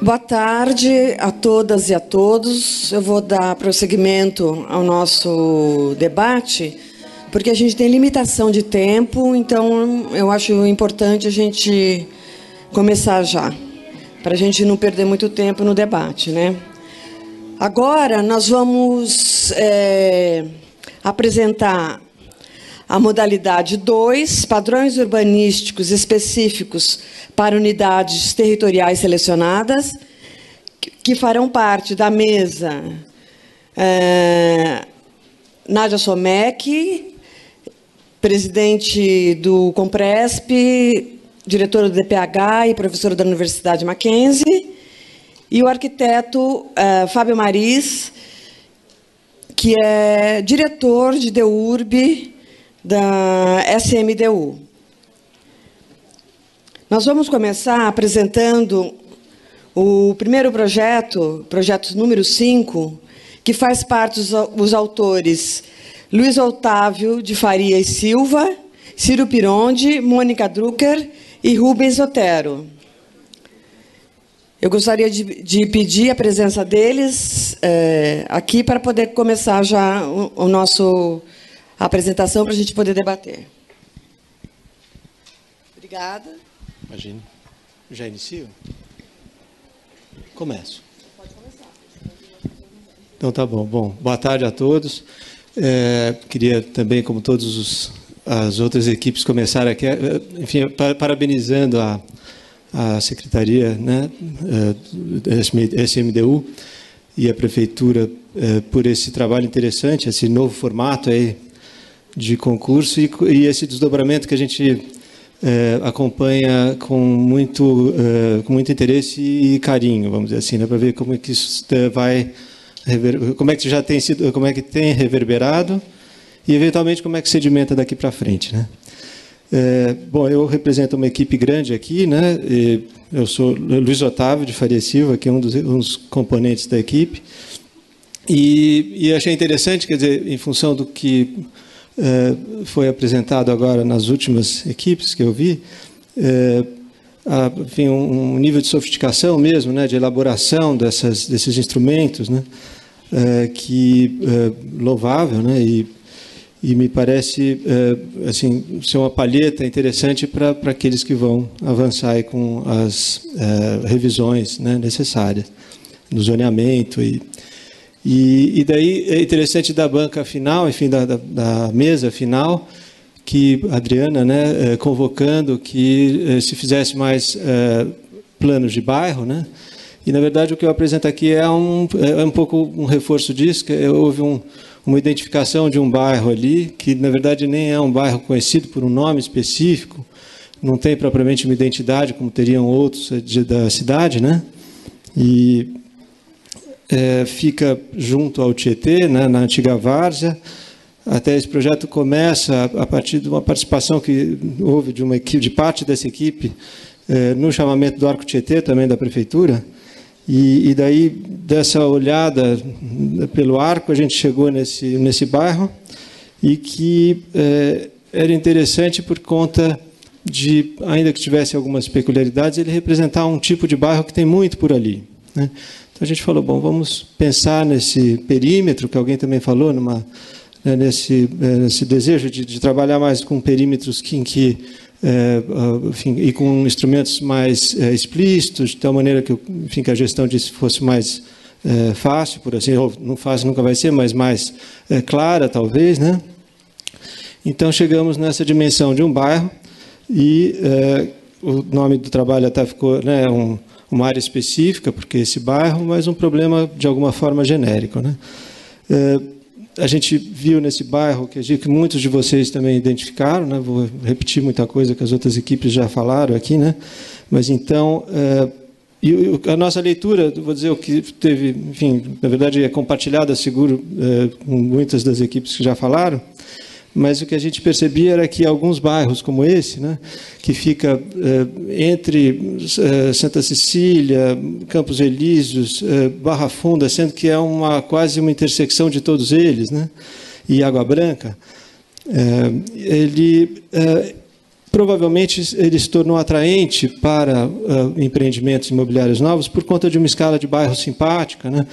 Boa tarde a todas e a todos. Eu vou dar prosseguimento ao nosso debate, porque a gente tem limitação de tempo, então eu acho importante a gente começar já, para a gente não perder muito tempo no debate, né? Agora nós vamos apresentar a modalidade 2, padrões urbanísticos específicos para unidades territoriais selecionadas, que farão parte da mesa Nádia Somec, presidente do Compresp, diretora do DPH e professora da Universidade Mackenzie, e o arquiteto Fábio Mariz, que é diretor de DEURB da SMDU. Nós vamos começar apresentando o primeiro projeto número 5, que faz parte dos autores Luiz Otávio de Faria e Silva, Ciro Pironde, Mônica Drucker e Rubens Otero. Eu gostaria de pedir a presença deles aqui para poder começar já a apresentação, para a gente poder debater. Obrigada. Imagine. Já inicio? Começo. Pode começar. Então, tá bom. Bom, boa tarde a todos. Queria também, como todas as outras equipes, começar aqui, enfim, parabenizando a Secretaria, né, SMDU e a Prefeitura por esse trabalho interessante, esse novo formato aí de concurso e esse desdobramento que a gente acompanha com muito interesse e carinho, vamos dizer assim, né, para ver como é que isso vai como é que já tem sido, como é que tem reverberado e eventualmente como é que sedimenta daqui para frente, né? Bom, eu represento uma equipe grande aqui, né? Eu sou Luiz Otávio de Faria Silva, que é um dos componentes da equipe, e achei interessante, quer dizer, em função do que foi apresentado agora nas últimas equipes que eu vi, enfim, um nível de sofisticação mesmo, né, de elaboração desses instrumentos, né, louvável, né, e me parece assim ser uma palheta interessante para aqueles que vão avançar aí com as revisões, né, necessárias no zoneamento e daí é interessante da banca final, enfim, da mesa final, que a Adriana, né, convocando que se fizesse mais planos de bairro, né, e na verdade o que eu apresento aqui é um pouco um reforço disso, que houve uma identificação de um bairro ali, que na verdade nem é um bairro conhecido por um nome específico, não tem propriamente uma identidade como teriam outros da cidade, né, e fica junto ao Tietê, né, na antiga várzea. Até esse projeto começa a partir de uma participação que houve de uma equipe, de parte dessa equipe, no chamamento do Arco Tietê, também da Prefeitura, e daí, dessa olhada pelo arco, a gente chegou nesse bairro, e que era interessante por conta de, ainda que tivesse algumas peculiaridades, ele representar um tipo de bairro que tem muito por ali, né? Então a gente falou, bom, vamos pensar nesse perímetro, que alguém também falou, nesse desejo de trabalhar mais com perímetros enfim, e com instrumentos mais explícitos, de tal maneira que, enfim, que a gestão disso fosse mais fácil, por assim, ou não fácil nunca vai ser, mas mais clara, talvez, né? Então chegamos nessa dimensão de um bairro e o nome do trabalho até ficou, né, uma área específica, porque esse bairro, mas um problema de alguma forma genérico, né? A gente viu nesse bairro, que muitos de vocês também identificaram, né? Vou repetir muita coisa que as outras equipes já falaram aqui, né? Mas então, a nossa leitura, vou dizer o que teve, enfim, na verdade é compartilhada, seguro, com muitas das equipes que já falaram, mas o que a gente percebia era que alguns bairros como esse, né, que fica entre Santa Cecília, Campos Elíseos, Barra Funda, sendo que é quase uma intersecção de todos eles, né, e Água Branca, ele provavelmente ele se tornou atraente para empreendimentos imobiliários novos por conta de uma escala de bairro simpática, né?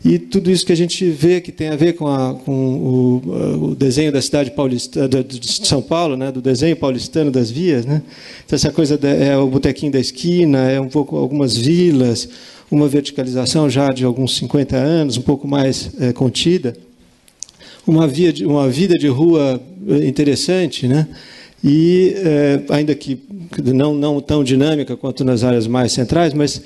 E tudo isso que a gente vê que tem a ver com o desenho da cidade paulista, de São Paulo, né? Do desenho paulistano das vias, né? Então, essa coisa é o botequinho da esquina, é um pouco algumas vilas, uma verticalização já de alguns 50 anos, um pouco mais contida, uma vida de rua interessante, né? E, ainda que não tão dinâmica quanto nas áreas mais centrais, mas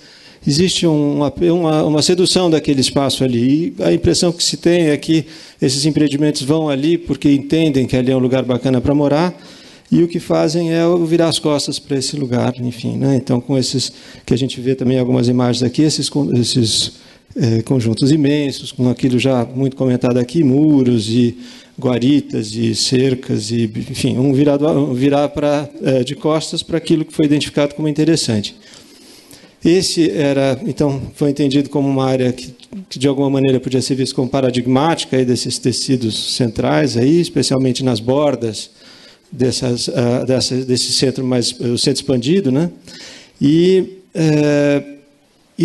existe uma sedução daquele espaço ali. E a impressão que se tem é que esses empreendimentos vão ali porque entendem que ali é um lugar bacana para morar, e o que fazem é virar as costas para esse lugar, enfim, né? Então, com esses, que a gente vê também algumas imagens aqui, esses conjuntos imensos, com aquilo já muito comentado aqui, muros e guaritas e cercas, e, enfim, virar de costas para aquilo que foi identificado como interessante. Esse então, foi entendido como uma área que de alguma maneira podia ser vista como paradigmática aí desses tecidos centrais, aí, especialmente nas bordas desse centro o centro expandido, né? E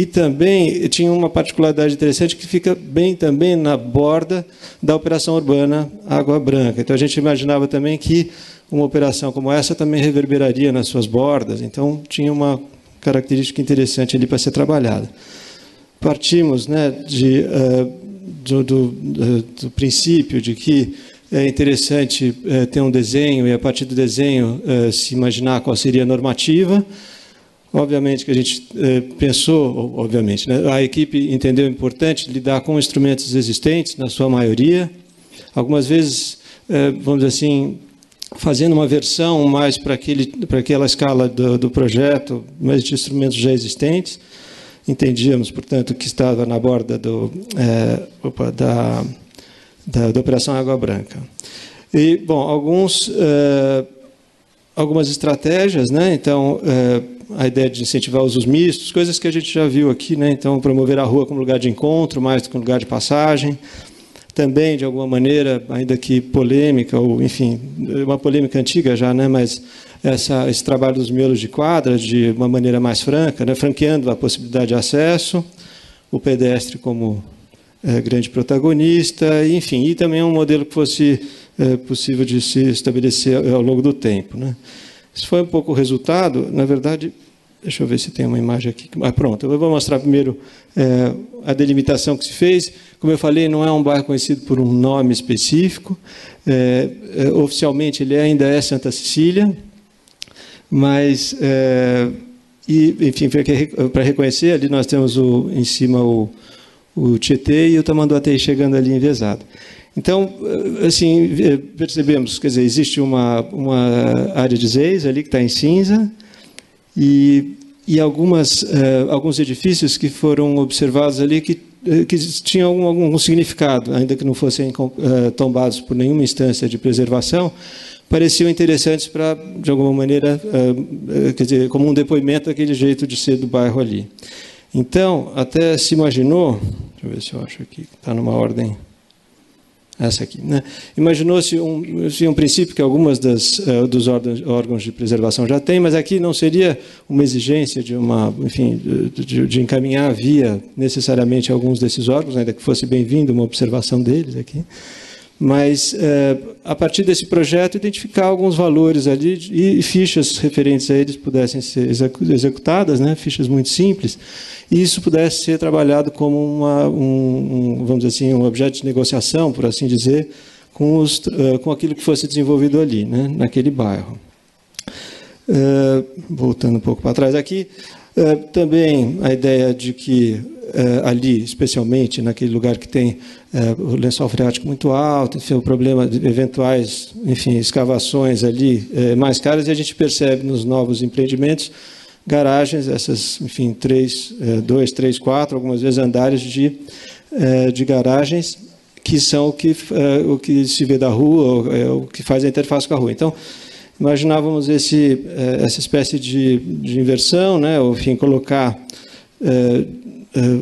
também tinha uma particularidade interessante que fica bem também na borda da operação urbana Água Branca. Então, a gente imaginava também que uma operação como essa também reverberaria nas suas bordas. Então, tinha uma característica interessante ali para ser trabalhada. Partimos, né, do princípio de que é interessante ter um desenho e, a partir do desenho, se imaginar qual seria a normativa. Obviamente que a gente pensou, obviamente, né, a equipe entendeu importante lidar com instrumentos existentes, na sua maioria. Algumas vezes, vamos dizer assim, fazendo uma versão mais para aquela escala do projeto, mas de instrumentos já existentes. Entendíamos, portanto, que estava na borda da Operação Água Branca. E, bom, algumas estratégias, né? Então, a ideia de incentivar usos mistos, coisas que a gente já viu aqui, né? Então, promover a rua como lugar de encontro, mais do que um lugar de passagem. Também, de alguma maneira, ainda que polêmica, ou, enfim, uma polêmica antiga já, né? Mas esse trabalho dos miolos de quadra, de uma maneira mais franca, né? Franqueando a possibilidade de acesso, o pedestre como grande protagonista, enfim, e também um modelo que fosse possível de se estabelecer ao longo do tempo, né? Isso foi um pouco o resultado. Na verdade, deixa eu ver se tem uma imagem aqui. Pronto, eu vou mostrar primeiro a delimitação que se fez. Como eu falei, não é um bairro conhecido por um nome específico. Oficialmente, ele ainda é Santa Cecília, mas, enfim, para reconhecer, ali nós temos em cima o Tietê e o Tamanduateí chegando ali enviesado. Então, assim, percebemos, quer dizer, existe uma área de ZEIS ali que está em cinza, e alguns edifícios que foram observados ali que tinham algum significado, ainda que não fossem tombados por nenhuma instância de preservação, pareciam interessantes para, de alguma maneira, quer dizer, como um depoimento daquele jeito de ser do bairro ali. Então, até se imaginou, deixa eu ver se eu acho aqui, está numa ordem, essa aqui, né? Imaginou-se um princípio que algumas dos órgãos de preservação já têm, mas aqui não seria uma exigência de encaminhar via necessariamente alguns desses órgãos, ainda que fosse bem-vindo uma observação deles aqui. Mas, a partir desse projeto, identificar alguns valores ali e fichas referentes a eles pudessem ser executadas, né? Fichas muito simples, e isso pudesse ser trabalhado como vamos dizer assim, um objeto de negociação, por assim dizer, com aquilo que fosse desenvolvido ali, né? Naquele bairro. Voltando um pouco para trás aqui, também a ideia de que ali, especialmente naquele lugar que tem o lençol freático muito alto, enfim, o problema de eventuais, enfim, escavações ali mais caras, e a gente percebe nos novos empreendimentos garagens, essas, enfim, 2, 3, 4, algumas vezes andares de garagens, que são o que se vê da rua, o que faz a interface com a rua. Então, imaginávamos essa espécie de inversão, né? Ou, enfim, colocar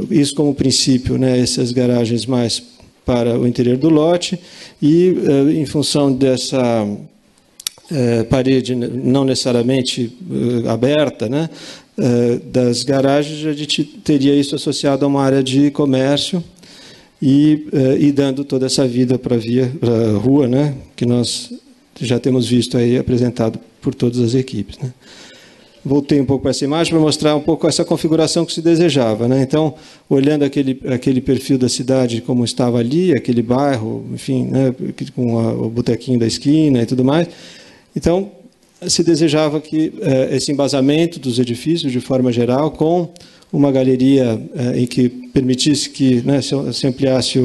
isso como princípio, né? Essas garagens mais para o interior do lote, e em função dessa parede não necessariamente aberta, né, das garagens, a gente teria isso associado a uma área de comércio e dando toda essa vida para a rua, né, que nós já temos visto aí apresentado por todas as equipes, né. Voltei um pouco para essa imagem para mostrar um pouco essa configuração que se desejava, né? Então, olhando aquele perfil da cidade como estava ali, aquele bairro, enfim, né, com o botequinho da esquina e tudo mais. Então, se desejava que esse embasamento dos edifícios, de forma geral, com uma galeria em que permitisse que, né, se ampliasse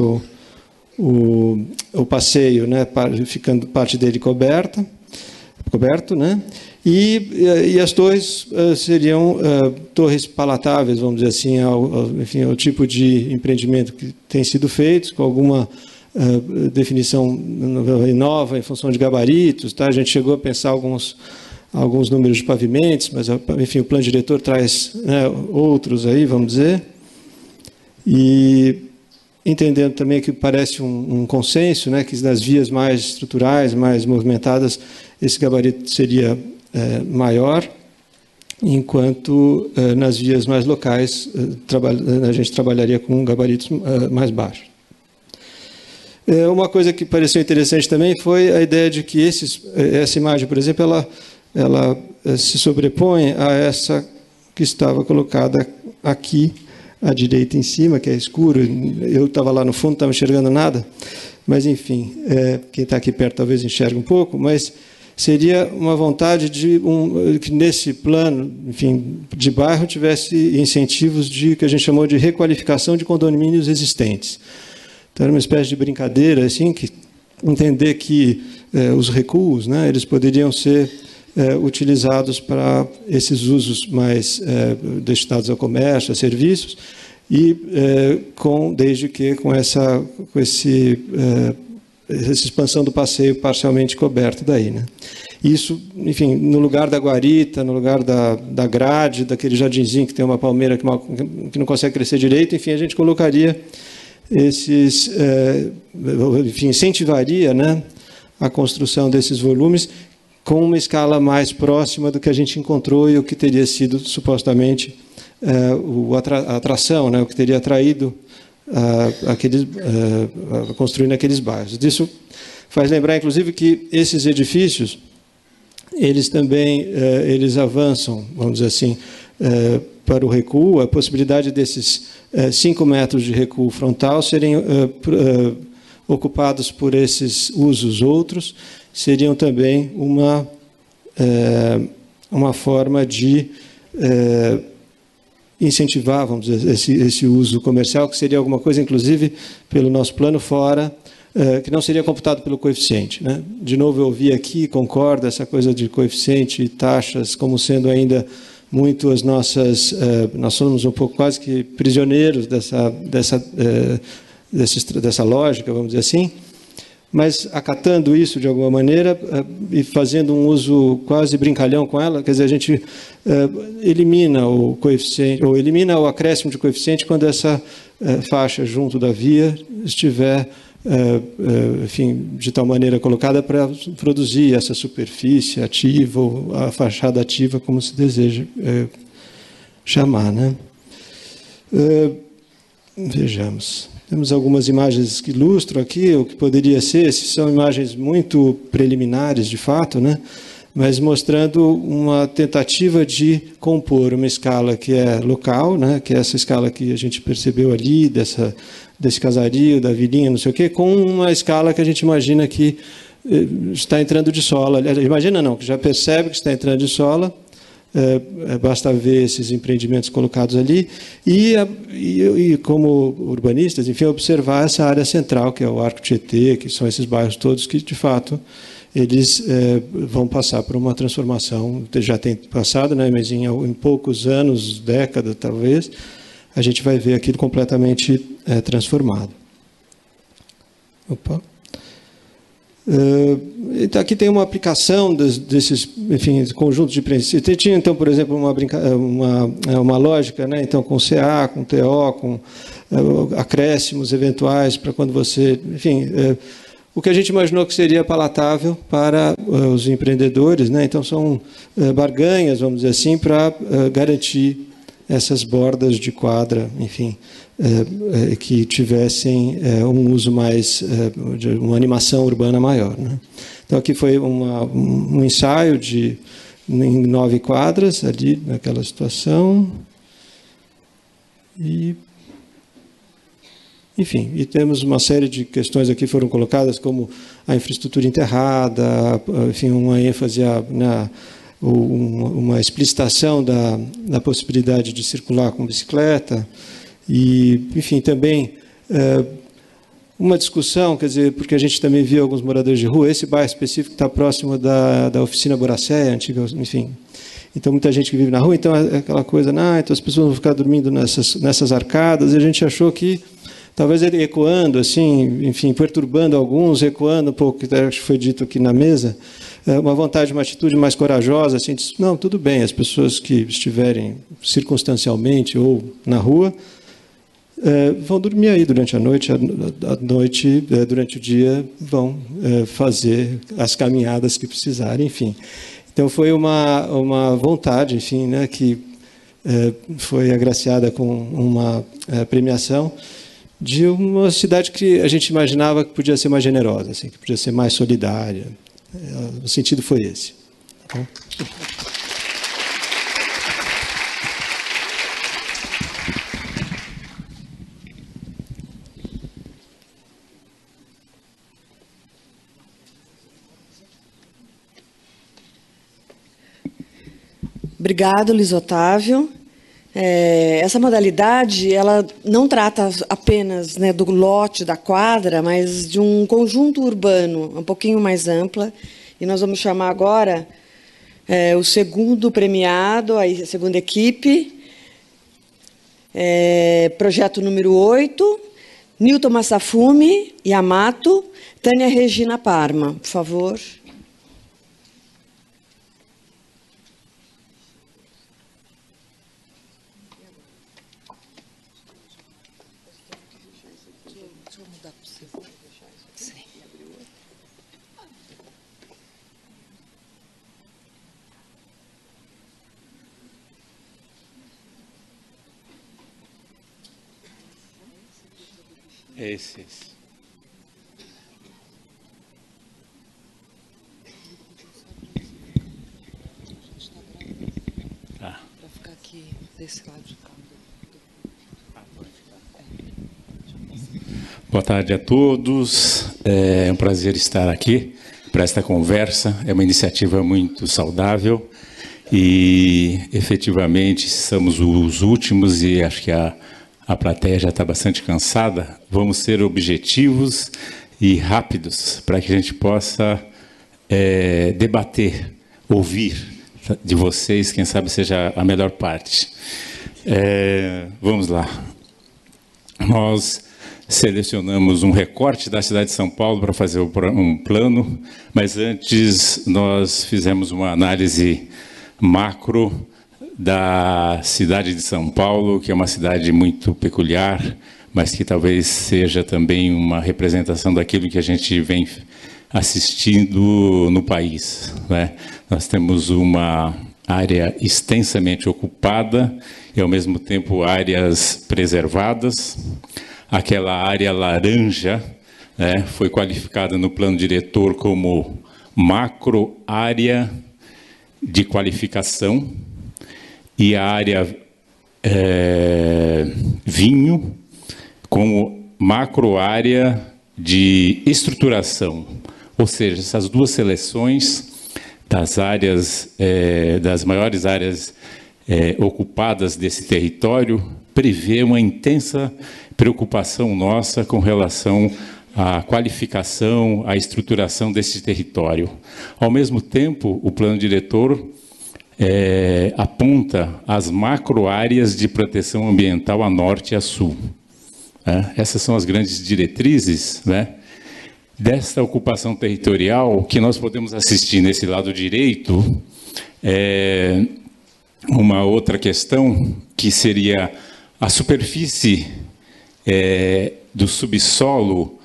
o passeio, né, ficando parte dele coberto, né? E as torres seriam torres palatáveis, vamos dizer assim, enfim, ao tipo de empreendimento que tem sido feito, com alguma definição nova em função de gabaritos. Tá? A gente chegou a pensar alguns números de pavimentos, mas, enfim, o plano diretor traz, né, outros aí, vamos dizer. E entendendo também que parece um consenso, né, que nas vias mais estruturais, mais movimentadas, esse gabarito seria maior, enquanto nas vias mais locais a gente trabalharia com gabaritos mais baixos. Uma coisa que pareceu interessante também foi a ideia de que essa imagem, por exemplo, ela se sobrepõe a essa que estava colocada aqui, à direita em cima, que é escuro. Eu estava lá no fundo, não estava enxergando nada, mas, enfim, quem está aqui perto talvez enxergue um pouco, mas seria uma vontade de que nesse plano, enfim, de bairro tivesse incentivos de que a gente chamou de requalificação de condomínios existentes. Então, era uma espécie de brincadeira, assim, que entender que os recuos, né, eles poderiam ser utilizados para esses usos mais destinados ao comércio, a serviços, e desde que com essa expansão do passeio parcialmente coberto daí, né? Isso, enfim, no lugar da guarita, no lugar da grade, daquele jardinzinho que tem uma palmeira que não consegue crescer direito, enfim, a gente colocaria enfim, incentivaria, né, a construção desses volumes com uma escala mais próxima do que a gente encontrou e o que teria sido supostamente a atração, né, o que teria atraído a construir naqueles bairros. Isso faz lembrar, inclusive, que esses edifícios, eles também eles avançam, vamos dizer assim, para o recuo. A possibilidade desses 5 metros de recuo frontal serem ocupados por esses usos outros, seriam também uma forma de incentivar, vamos dizer, esse uso comercial, que seria alguma coisa, inclusive, pelo nosso plano fora, que não seria computado pelo coeficiente, né? De novo, eu ouvi aqui, concordo, essa coisa de coeficiente e taxas como sendo ainda muito as nossas... nós somos um pouco quase que prisioneiros dessa lógica, vamos dizer assim, mas acatando isso de alguma maneira e fazendo um uso quase brincalhão com ela, quer dizer, a gente elimina o coeficiente, ou elimina o acréscimo de coeficiente quando essa faixa junto da via estiver, enfim, de tal maneira colocada para produzir essa superfície ativa, ou a fachada ativa, como se deseja chamar, né? Vejamos. Temos algumas imagens que ilustram aqui o que poderia ser. São imagens muito preliminares, de fato, né? Mas mostrando uma tentativa de compor uma escala que é local, né? Que é essa escala que a gente percebeu ali, desse casario, da vilinha, não sei o quê, com uma escala que a gente imagina que está entrando de sola. Imagina não, que já percebe que está entrando de sola. Basta ver esses empreendimentos colocados ali e como urbanistas, enfim, observar essa área central, que é o Arco Tietê, que são esses bairros todos que, de fato, eles vão passar por uma transformação, já tem passado, né, mas em poucos anos, décadas talvez, a gente vai ver aquilo completamente transformado. Opa. Então, aqui tem uma aplicação desses, enfim, conjuntos de princípios. Tinha, então, por exemplo, uma lógica, né? Então, com CA, com TO, com acréscimos eventuais para quando você, enfim, o que a gente imaginou que seria palatável para os empreendedores, né? Então, são barganhas, vamos dizer assim, para garantir essas bordas de quadra, enfim, que tivessem um uso mais, de uma animação urbana maior, né? Então, aqui foi um ensaio em 9 quadras, ali naquela situação. Enfim, e temos uma série de questões aqui que foram colocadas, como a infraestrutura enterrada, enfim, uma ênfase uma explicitação da possibilidade de circular com bicicleta, e, enfim, também uma discussão, quer dizer, porque a gente também viu alguns moradores de rua, esse bairro específico está próximo da oficina Boracé, antiga, enfim. Então, muita gente que vive na rua, então é aquela coisa, então as pessoas vão ficar dormindo nessas arcadas, e a gente achou que, talvez ele ecoando, assim, enfim, perturbando alguns, ecoando um pouco, que acho que foi dito aqui na mesa, uma vontade, uma atitude mais corajosa, assim, de, não, tudo bem, as pessoas que estiverem circunstancialmente ou na rua, vão dormir aí durante a noite, durante o dia vão fazer as caminhadas que precisarem, enfim. Então, foi uma vontade, enfim, né, que foi agraciada com uma premiação de uma cidade que a gente imaginava que podia ser mais generosa, assim, que podia ser mais solidária. O sentido foi esse. Tá bom? Obrigado, Luiz Otávio. Essa modalidade ela não trata apenas, né, do lote da quadra, mas de um conjunto urbano um pouquinho mais ampla. E nós vamos chamar agora o segundo premiado, a segunda equipe, projeto número 8, Nilton Massafumi, Yamato, Tânia Regina Parma, por favor. Esse. Tá. Para ficar aqui desse lado de cá. Boa tarde a todos. É um prazer estar aqui para esta conversa. É uma iniciativa muito saudável e, efetivamente, somos os últimos e acho que a plateia já está bastante cansada. Vamos ser objetivos e rápidos para que a gente possa debater, ouvir de vocês, quem sabe seja a melhor parte. Vamos lá. Nós selecionamos um recorte da cidade de São Paulo para fazer um plano, mas antes nós fizemos uma análise macro da cidade de São Paulo, que é uma cidade muito peculiar, mas que talvez seja também uma representação daquilo que a gente vem assistindo no país, né? Nós temos uma área extensamente ocupada e, ao mesmo tempo, áreas preservadas. Aquela área laranja, né, foi qualificada no plano diretor como macro área de qualificação, e a área vinho como macro área de estruturação. Ou seja, essas duas seleções das áreas, das maiores áreas ocupadas desse território, prevê uma intensa preocupação nossa com relação à qualificação, à estruturação desse território. Ao mesmo tempo, o plano diretor aponta as macro-áreas de proteção ambiental a norte e a sul. Essas são as grandes diretrizes, né, desta ocupação territorial. Que nós podemos assistir nesse lado direito uma outra questão, que seria a superfície do subsolo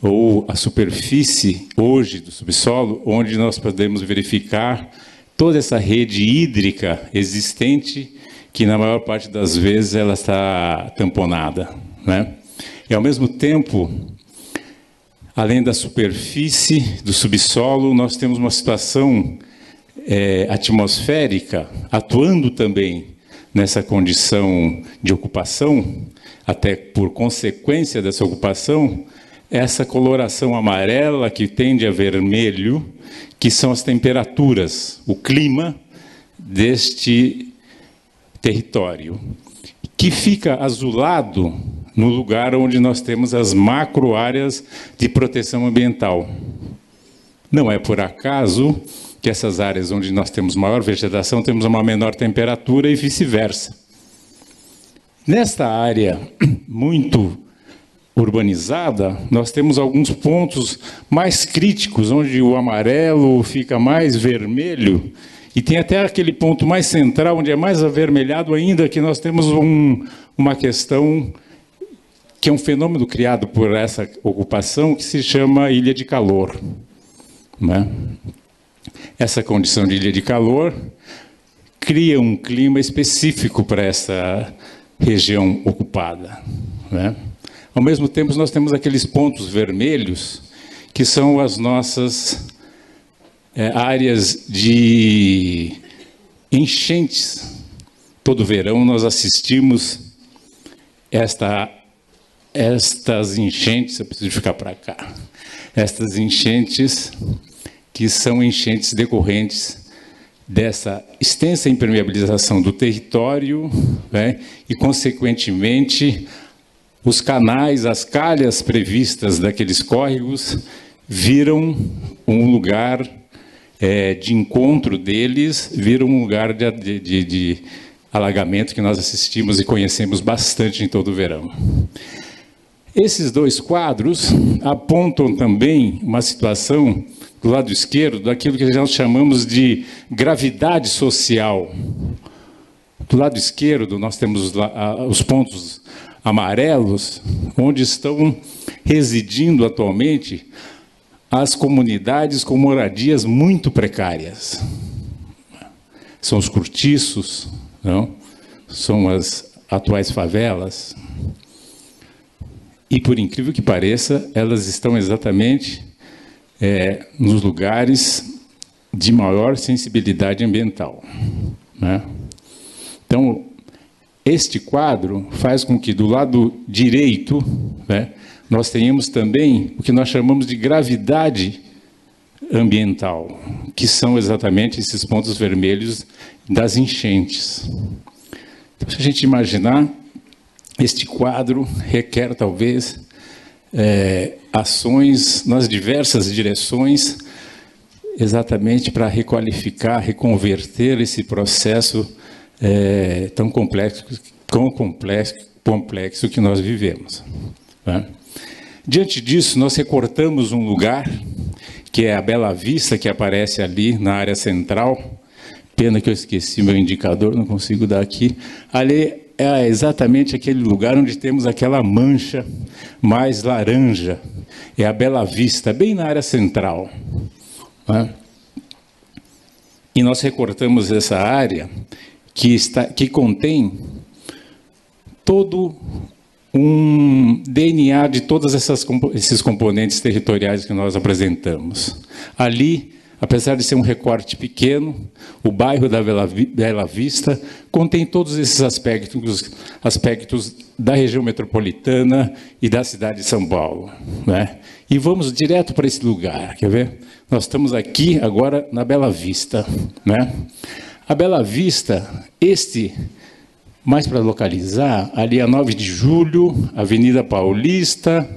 ou a superfície hoje do subsolo, onde nós podemos verificar toda essa rede hídrica existente, que na maior parte das vezes ela está tamponada, né? E ao mesmo tempo, além da superfície do subsolo, nós temos uma situação atmosférica atuando também nessa condição de ocupação, até por consequência dessa ocupação, essa coloração amarela que tende a vermelho, que são as temperaturas, o clima deste território, que fica azulado no lugar onde nós temos as macro-áreas de proteção ambiental. Não é por acaso que essas áreas onde nós temos maior vegetação, temos uma menor temperatura e vice-versa. Nesta área muito urbanizada, nós temos alguns pontos mais críticos, onde o amarelo fica mais vermelho, e tem até aquele ponto mais central, onde é mais avermelhado ainda, que nós temos uma questão que é um fenômeno criado por essa ocupação, que se chama ilha de calor, né? Essa condição de ilha de calor cria um clima específico para essa região ocupada, né? Ao mesmo tempo, nós temos aqueles pontos vermelhos, que são as nossas áreas de enchentes. Todo verão nós assistimos estas enchentes, eu preciso ficar para cá, estas enchentes que são enchentes decorrentes dessa extensa impermeabilização do território, né, e, consequentemente, os canais, as calhas previstas daqueles córregos viram um lugar de encontro deles, viram um lugar de alagamento que nós assistimos e conhecemos bastante em todo o verão. Esses dois quadros apontam também uma situação do lado esquerdo, daquilo que nós chamamos de gravidade social. Do lado esquerdo, nós temos os pontos amarelos, onde estão residindo atualmente as comunidades com moradias muito precárias. São os cortiços, não? São as atuais favelas. E, por incrível que pareça, elas estão exatamente nos lugares de maior sensibilidade ambiental, né? Então, este quadro faz com que, do lado direito, né, nós tenhamos também o que nós chamamos de gravidade ambiental, que são exatamente esses pontos vermelhos das enchentes. Então, se a gente imaginar, este quadro requer, talvez, ações nas diversas direções, exatamente para requalificar, reconverter esse processo tão complexo que nós vivemos, né? Diante disso, nós recortamos um lugar, que é a Bela Vista, que aparece ali na área central. Pena que eu esqueci meu indicador, não consigo dar aqui. Ali é exatamente aquele lugar onde temos aquela mancha mais laranja. É a Bela Vista, bem na área central, né? E nós recortamos essa área que contém todo um DNA de todos esses componentes territoriais que nós apresentamos. Ali, apesar de ser um recorte pequeno, o bairro da Bela Vista contém todos esses aspectos da região metropolitana e da cidade de São Paulo, né? E vamos direto para esse lugar, quer ver? Nós estamos aqui agora na Bela Vista, né? A Bela Vista, mais para localizar, ali a 9 de Julho, Avenida Paulista,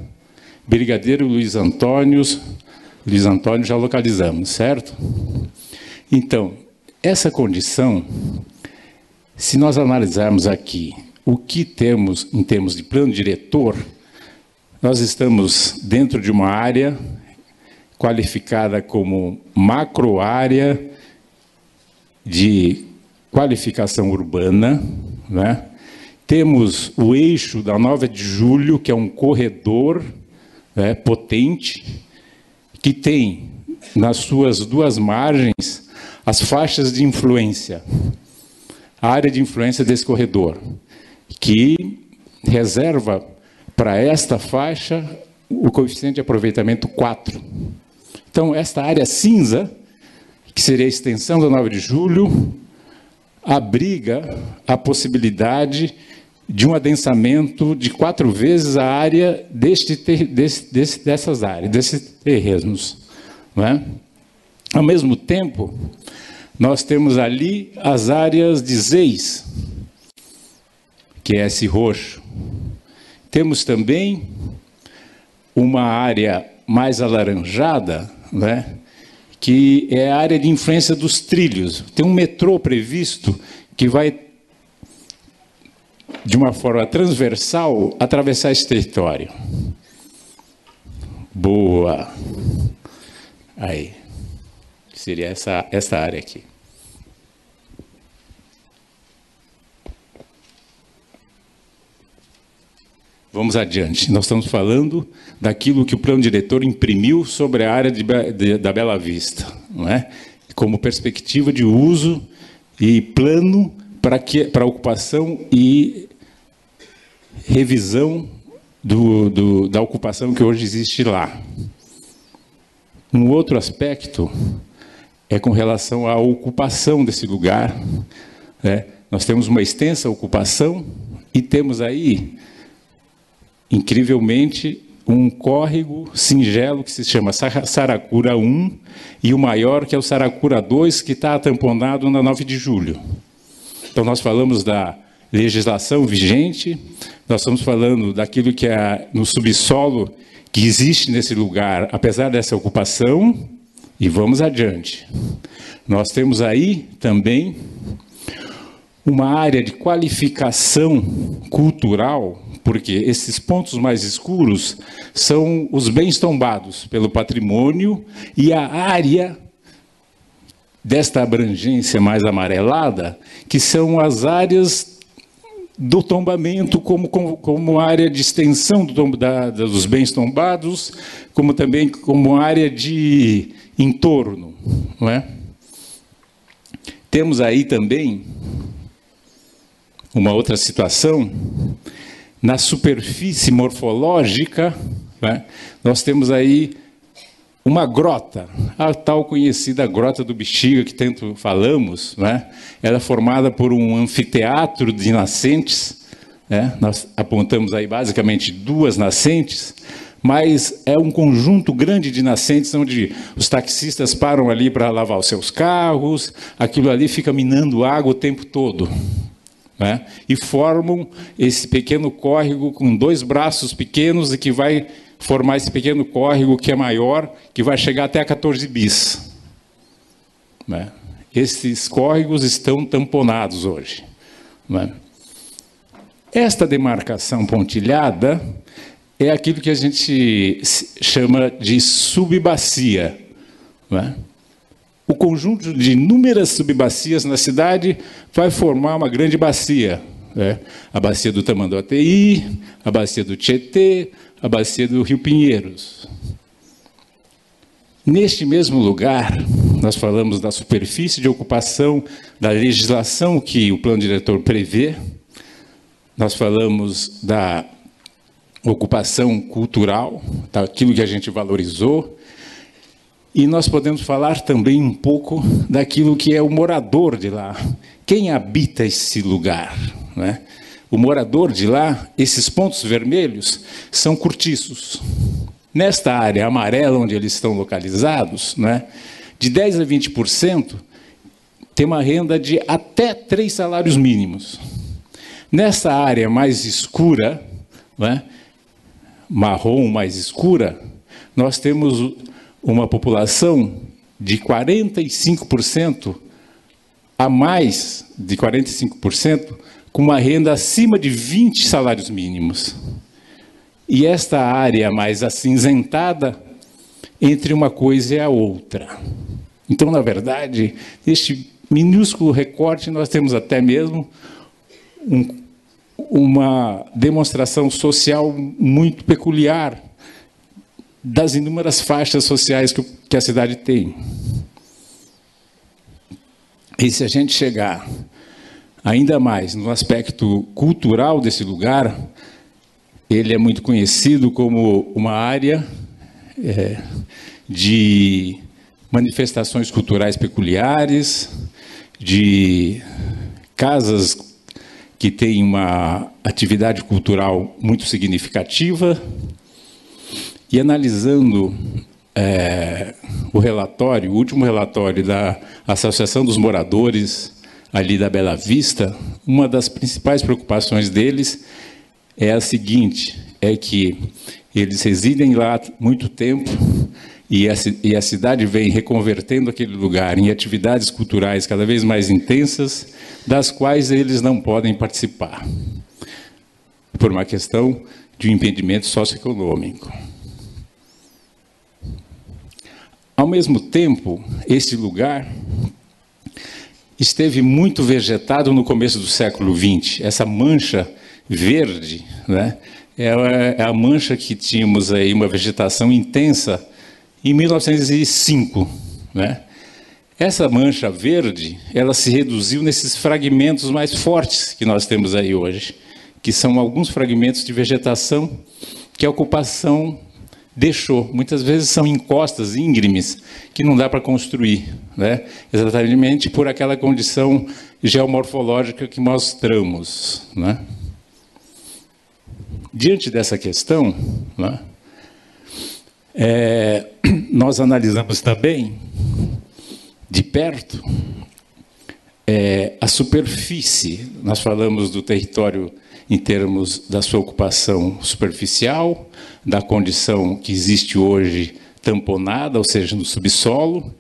Brigadeiro Luiz Antônio já localizamos, certo? Então, essa condição, se nós analisarmos aqui o que temos em termos de plano diretor, nós estamos dentro de uma área qualificada como macro-área de qualificação urbana, né? Temos o eixo da 9 de Julho, que é um corredor, potente, que tem nas suas duas margens as faixas de influência, a área de influência desse corredor, que reserva para esta faixa o coeficiente de aproveitamento 4. Então, esta área cinza, que seria a extensão da 9 de julho, abriga a possibilidade de um adensamento de 4 vezes a área dessas áreas, desses terrenos. Não é? Ao mesmo tempo, nós temos ali as áreas de ZEIS, que é esse roxo. Temos também uma área mais alaranjada, né, que é a área de influência dos trilhos. Tem um metrô previsto que vai, de uma forma transversal, atravessar esse território. Boa. Aí. Seria essa área aqui. Vamos adiante. Nós estamos falando daquilo que o plano diretor imprimiu sobre a área da Bela Vista, não é? Como perspectiva de uso e plano para ocupação e revisão da ocupação que hoje existe lá. Um outro aspecto é com relação à ocupação desse lugar. Né? Nós temos uma extensa ocupação e temos aí, incrivelmente, um córrego singelo que se chama Saracura 1 e o maior, que é o Saracura 2, que está atamponado na 9 de julho. Então, nós falamos da legislação vigente, nós estamos falando daquilo que é no subsolo que existe nesse lugar, apesar dessa ocupação, e vamos adiante. Nós temos aí também uma área de qualificação cultural, porque esses pontos mais escuros são os bens tombados pelo patrimônio e a área desta abrangência mais amarelada, que são as áreas do tombamento como área de extensão dos bens tombados, como também como área de entorno. Não é? Temos aí também uma outra situação. Na superfície morfológica, né, nós temos aí uma grota, a tal conhecida Grota do Bexiga, que tanto falamos, né? Ela é formada por um anfiteatro de nascentes, né? Nós apontamos aí basicamente 2 nascentes, mas é um conjunto grande de nascentes onde os taxistas param ali para lavar os seus carros, aquilo ali fica minando água o tempo todo. Né? E formam esse pequeno córrego com 2 braços pequenos e que vai formar esse pequeno córrego que é maior, que vai chegar até a 14 bis. Né? Esses córregos estão tamponados hoje. Né? Esta demarcação pontilhada é aquilo que a gente chama de subbacia. Né? O conjunto de inúmeras subbacias na cidade vai formar uma grande bacia. Né? A bacia do Tamanduateí, a bacia do Tietê, a bacia do Rio Pinheiros. Neste mesmo lugar, nós falamos da superfície de ocupação, da legislação que o plano diretor prevê, nós falamos da ocupação cultural, daquilo que a gente valorizou, e nós podemos falar também um pouco daquilo que é o morador de lá. Quem habita esse lugar? Né? O morador de lá, esses pontos vermelhos, são cortiços. Nesta área amarela onde eles estão localizados, né, de 10% a 20%, tem uma renda de até 3 salários mínimos. Nessa área mais escura, né, marrom mais escura, nós temos uma população de 45% a mais de 45%, com uma renda acima de 20 salários mínimos. E esta área mais acinzentada entre uma coisa e a outra. Então, na verdade, neste minúsculo recorte, nós temos até mesmo uma demonstração social muito peculiar das inúmeras faixas sociais que a cidade tem. E se a gente chegar ainda mais no aspecto cultural desse lugar, ele é muito conhecido como uma área de manifestações culturais peculiares, de casas que têm uma atividade cultural muito significativa. E analisando o relatório, o último relatório da Associação dos Moradores ali da Bela Vista, uma das principais preocupações deles é a seguinte, é que eles residem lá há muito tempo e a cidade vem reconvertendo aquele lugar em atividades culturais cada vez mais intensas, das quais eles não podem participar, por uma questão de um impedimento socioeconômico. Ao mesmo tempo, esse lugar esteve muito vegetado no começo do século XX. Essa mancha verde, né, é a mancha que tínhamos aí uma vegetação intensa em 1905. Né? Essa mancha verde, ela se reduziu nesses fragmentos mais fortes que nós temos aí hoje, que são alguns fragmentos de vegetação que a ocupação deixou. Muitas vezes são encostas íngremes que não dá para construir, né? Exatamente por aquela condição geomorfológica que mostramos. Né? Diante dessa questão, né, nós analisamos também, de perto, a superfície. Nós falamos do território em termos da sua ocupação superficial, da condição que existe hoje tamponada, ou seja, no subsolo,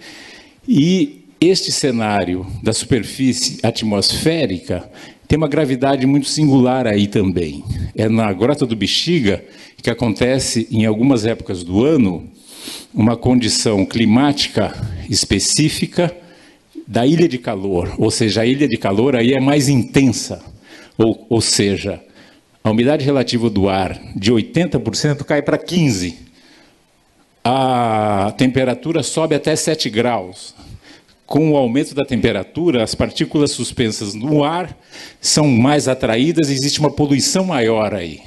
e este cenário da superfície atmosférica tem uma gravidade muito singular aí também. É na Grota do Bexiga que acontece, em algumas épocas do ano, uma condição climática específica da ilha de calor, ou seja, a ilha de calor aí é mais intensa. Ou seja, a umidade relativa do ar de 80% cai para 15%. A temperatura sobe até 7 graus. Com o aumento da temperatura, as partículas suspensas no ar são mais atraídas e existe uma poluição maior aí.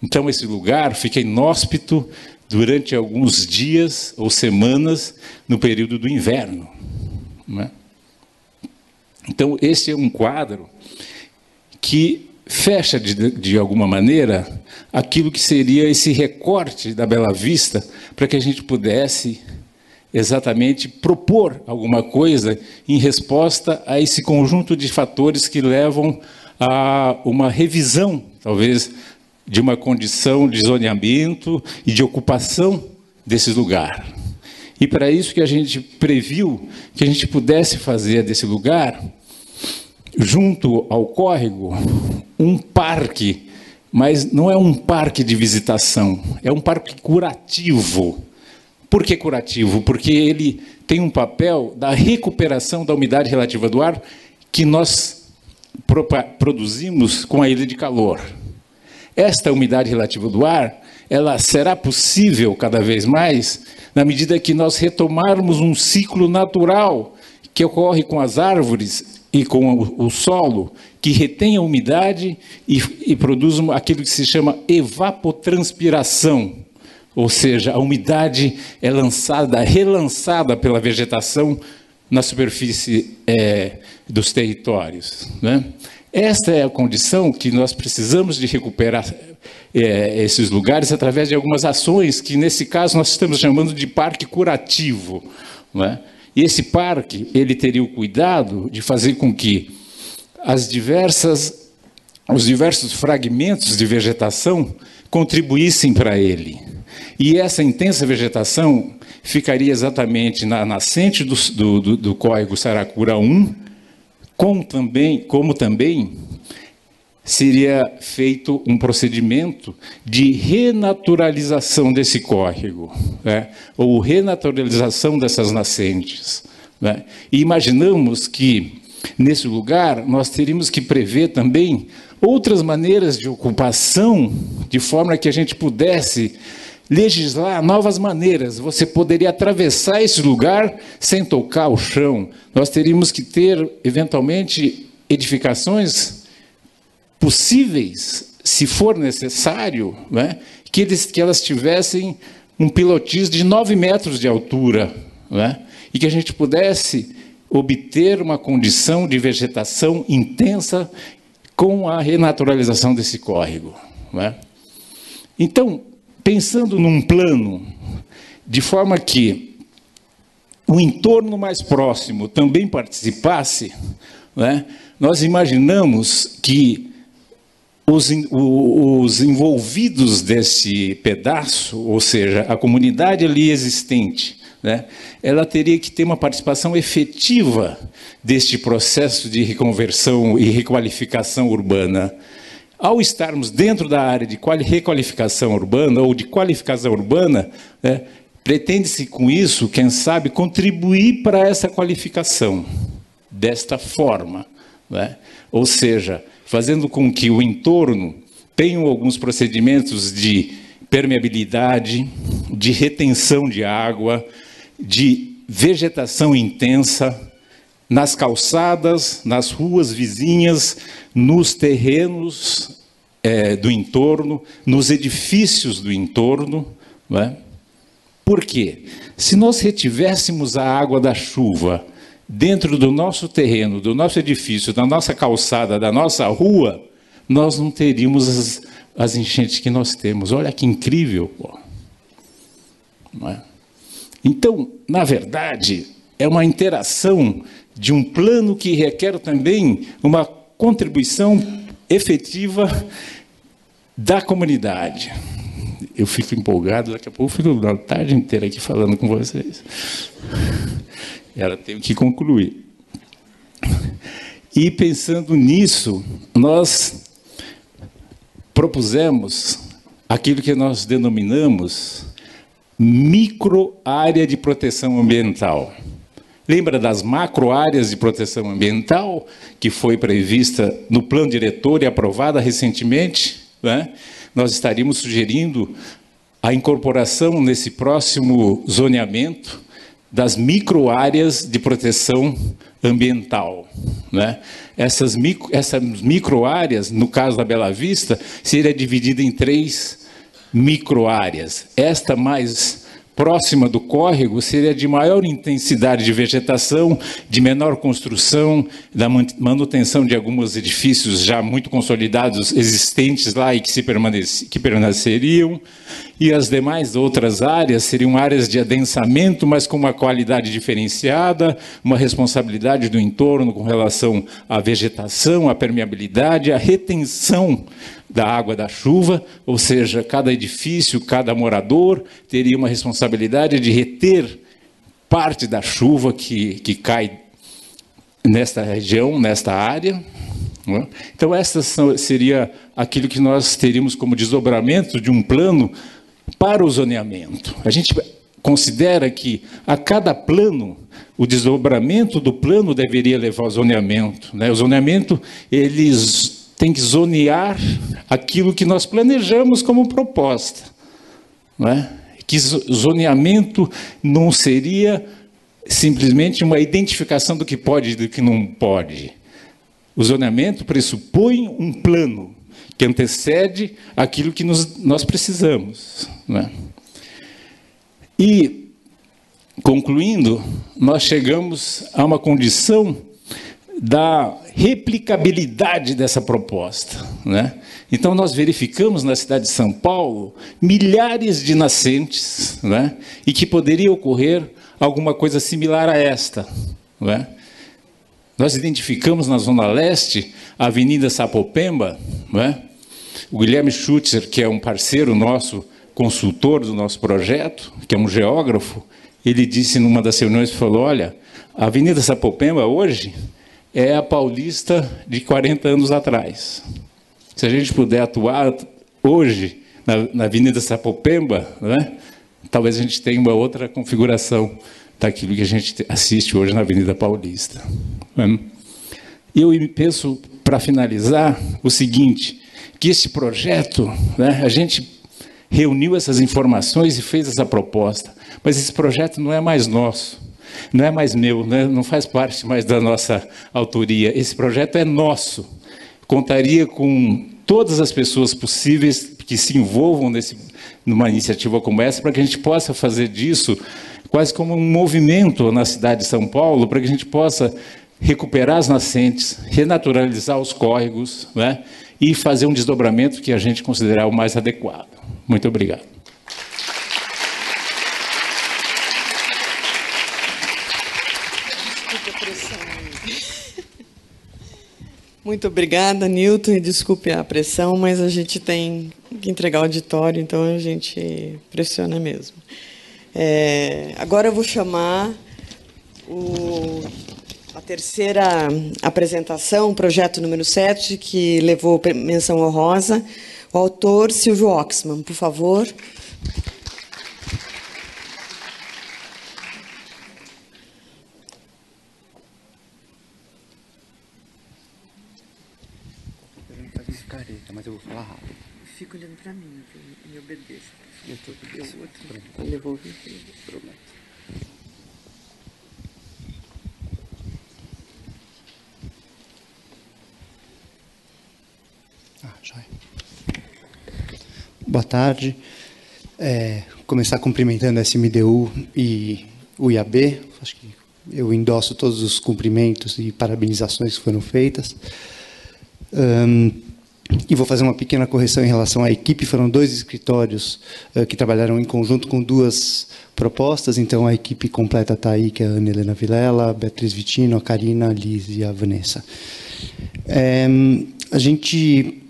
Então, esse lugar fica inóspito durante alguns dias ou semanas no período do inverno. Né? Então, esse é um quadro que fecha, de alguma maneira, aquilo que seria esse recorte da Bela Vista, para que a gente pudesse exatamente propor alguma coisa em resposta a esse conjunto de fatores que levam a uma revisão, talvez, de uma condição de zoneamento e de ocupação desse lugar. E para isso que a gente previu que a gente pudesse fazer desse lugar, junto ao córrego, um parque, mas não é um parque de visitação, é um parque curativo. Por que curativo? Porque ele tem um papel da recuperação da umidade relativa do ar que nós produzimos com a ilha de calor. Esta umidade relativa do ar, ela será possível cada vez mais na medida que nós retomarmos um ciclo natural que ocorre com as árvores e com o solo, que retém a umidade e produz aquilo que se chama evapotranspiração, ou seja, a umidade é relançada pela vegetação na superfície dos territórios. Né? Esta é a condição que nós precisamos de recuperar esses lugares através de algumas ações que, nesse caso, nós estamos chamando de parque curativo. Né? E esse parque, ele teria o cuidado de fazer com que os diversos fragmentos de vegetação contribuíssem para ele. E essa intensa vegetação ficaria exatamente na nascente do córrego Saracura 1, como também seria feito um procedimento de renaturalização desse córrego, né? Ou renaturalização dessas nascentes. Né? E imaginamos que, nesse lugar, nós teríamos que prever também outras maneiras de ocupação, de forma que a gente pudesse legislar novas maneiras. Você poderia atravessar esse lugar sem tocar o chão. Nós teríamos que ter, eventualmente, edificações possíveis, se for necessário, né, que elas tivessem um pilotis de 9 metros de altura, né, e que a gente pudesse obter uma condição de vegetação intensa com a renaturalização desse córrego, né. Então, pensando num plano, de forma que o entorno mais próximo também participasse, né, nós imaginamos que os envolvidos desse pedaço, ou seja, a comunidade ali existente, né, ela teria que ter uma participação efetiva deste processo de reconversão e requalificação urbana. Ao estarmos dentro da área de requalificação urbana ou de qualificação urbana, né, pretende-se com isso, quem sabe, contribuir para essa qualificação desta forma, né? Ou seja, fazendo com que o entorno tenha alguns procedimentos de permeabilidade, de retenção de água, de vegetação intensa, nas calçadas, nas ruas vizinhas, nos terrenos do entorno, nos edifícios do entorno. Não é? Por quê? Se nós retivéssemos a água da chuva dentro do nosso terreno, do nosso edifício, da nossa calçada, da nossa rua, nós não teríamos as enchentes que nós temos. Olha que incrível. Pô. Não é? Então, na verdade, é uma interação de um plano que requer também uma contribuição efetiva da comunidade. Eu fico empolgado, daqui a pouco eu fico a tarde inteira aqui falando com vocês. Ela tem que concluir. E pensando nisso, nós propusemos aquilo que nós denominamos microárea de proteção ambiental. Lembra das macroáreas de proteção ambiental, que foi prevista no plano diretor e aprovada recentemente? Né? Nós estaríamos sugerindo a incorporação nesse próximo zoneamento das microáreas de proteção ambiental. Né? Essas microáreas, no caso da Bela Vista, seria dividida em 3 microáreas. Esta mais próxima do córrego seria de maior intensidade de vegetação, de menor construção, da manutenção de alguns edifícios já muito consolidados, existentes lá e que permaneceriam, e as demais outras áreas seriam áreas de adensamento, mas com uma qualidade diferenciada, uma responsabilidade do entorno com relação à vegetação, à permeabilidade, à retenção da água da chuva, ou seja, cada edifício, cada morador teria uma responsabilidade de reter parte da chuva que cai nesta região, nesta área. Não? Então, seria aquilo que nós teríamos como desdobramento de um plano para o zoneamento. A gente considera que a cada plano, o desdobramento do plano deveria levar ao zoneamento. Né? O zoneamento, eles tem que zonear aquilo que nós planejamos como proposta. Não é? Que zoneamento não seria simplesmente uma identificação do que pode e do que não pode. O zoneamento pressupõe um plano que antecede aquilo que nós precisamos. Não é? E, concluindo, nós chegamos a uma condição da replicabilidade dessa proposta. Né? Então, nós verificamos na cidade de São Paulo milhares de nascentes, né? E que poderia ocorrer alguma coisa similar a esta. Né? Nós identificamos na Zona Leste a Avenida Sapopemba, né? O Guilherme Schutzer, que é um parceiro nosso, consultor do nosso projeto, que é um geógrafo, ele disse numa das reuniões, falou, olha, a Avenida Sapopemba hoje é a Paulista de 40 anos atrás. Se a gente puder atuar hoje na Avenida Sapopemba, né, talvez a gente tenha uma outra configuração daquilo que a gente assiste hoje na Avenida Paulista. Eu penso, para finalizar, o seguinte, que esse projeto, né, a gente reuniu essas informações e fez essa proposta. Mas esse projeto não é mais nosso, não é mais meu, né? Não faz parte mais da nossa autoria. Esse projeto é nosso. Contaria com todas as pessoas possíveis que se envolvam numa iniciativa como essa, para que a gente possa fazer disso quase como um movimento na cidade de São Paulo, para que a gente possa recuperar as nascentes, renaturalizar os córregos, né? E fazer um desdobramento que a gente considerar o mais adequado. Muito obrigado. Muito obrigada, Nilton, e desculpe a pressão, mas a gente tem que entregar o auditório, então a gente pressiona mesmo. Agora eu vou chamar a terceira apresentação, projeto número 7, que levou menção honrosa, o autor Silvio Oxman, por favor. Mas eu vou falar rápido. Fica olhando para mim, me obedeça. Eu estou obedecendo. Ele devolve. Prometo. Já é. Boa tarde. Começar cumprimentando a SMDU e o IAB. Acho que eu endosso todos os cumprimentos e parabenizações que foram feitas. E vou fazer uma pequena correção em relação à equipe. Foram 2 escritórios que trabalharam em conjunto com 2 propostas. Então, a equipe completa está aí, que é a Ana Helena Vilela, a Beatriz Vitino, a Karina, a Liz e a Vanessa. A gente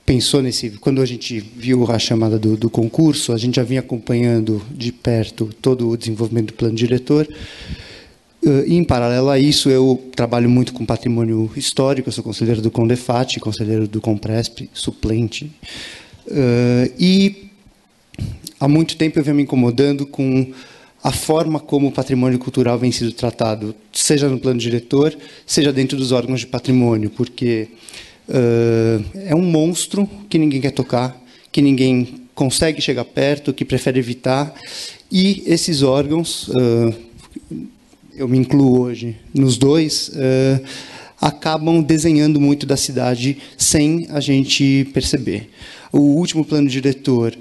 pensou quando a gente viu a chamada do concurso, a gente já vinha acompanhando de perto todo o desenvolvimento do plano diretor. E, em paralelo a isso, eu trabalho muito com patrimônio histórico, eu sou conselheiro do Condefat, conselheiro do Compresp, suplente. E há muito tempo eu venho me incomodando com a forma como o patrimônio cultural vem sendo tratado, seja no plano diretor, seja dentro dos órgãos de patrimônio, porque é um monstro que ninguém quer tocar, que ninguém consegue chegar perto, que prefere evitar, e esses órgãos... eu me incluo hoje nos 2, acabam desenhando muito da cidade sem a gente perceber. O último plano diretor,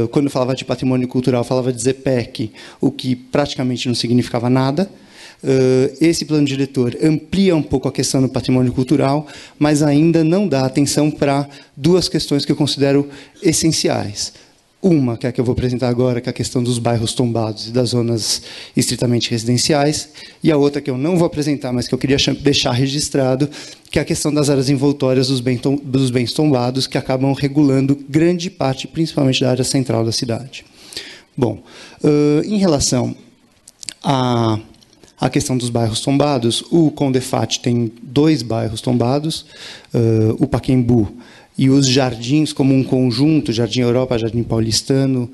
quando falava de patrimônio cultural, falava de ZPEC, o que praticamente não significava nada. Esse plano diretor amplia um pouco a questão do patrimônio cultural, mas ainda não dá atenção para 2 questões que eu considero essenciais. Uma, que é a que eu vou apresentar agora, que é a questão dos bairros tombados e das zonas estritamente residenciais, e a outra que eu não vou apresentar, mas que eu queria deixar registrado, que é a questão das áreas envoltórias dos bens tombados, que acabam regulando grande parte, principalmente da área central da cidade. Bom, em relação à questão dos bairros tombados, o Condefat tem 2 bairros tombados, o Pacaembu e os jardins como um conjunto, Jardim Europa, Jardim Paulistano,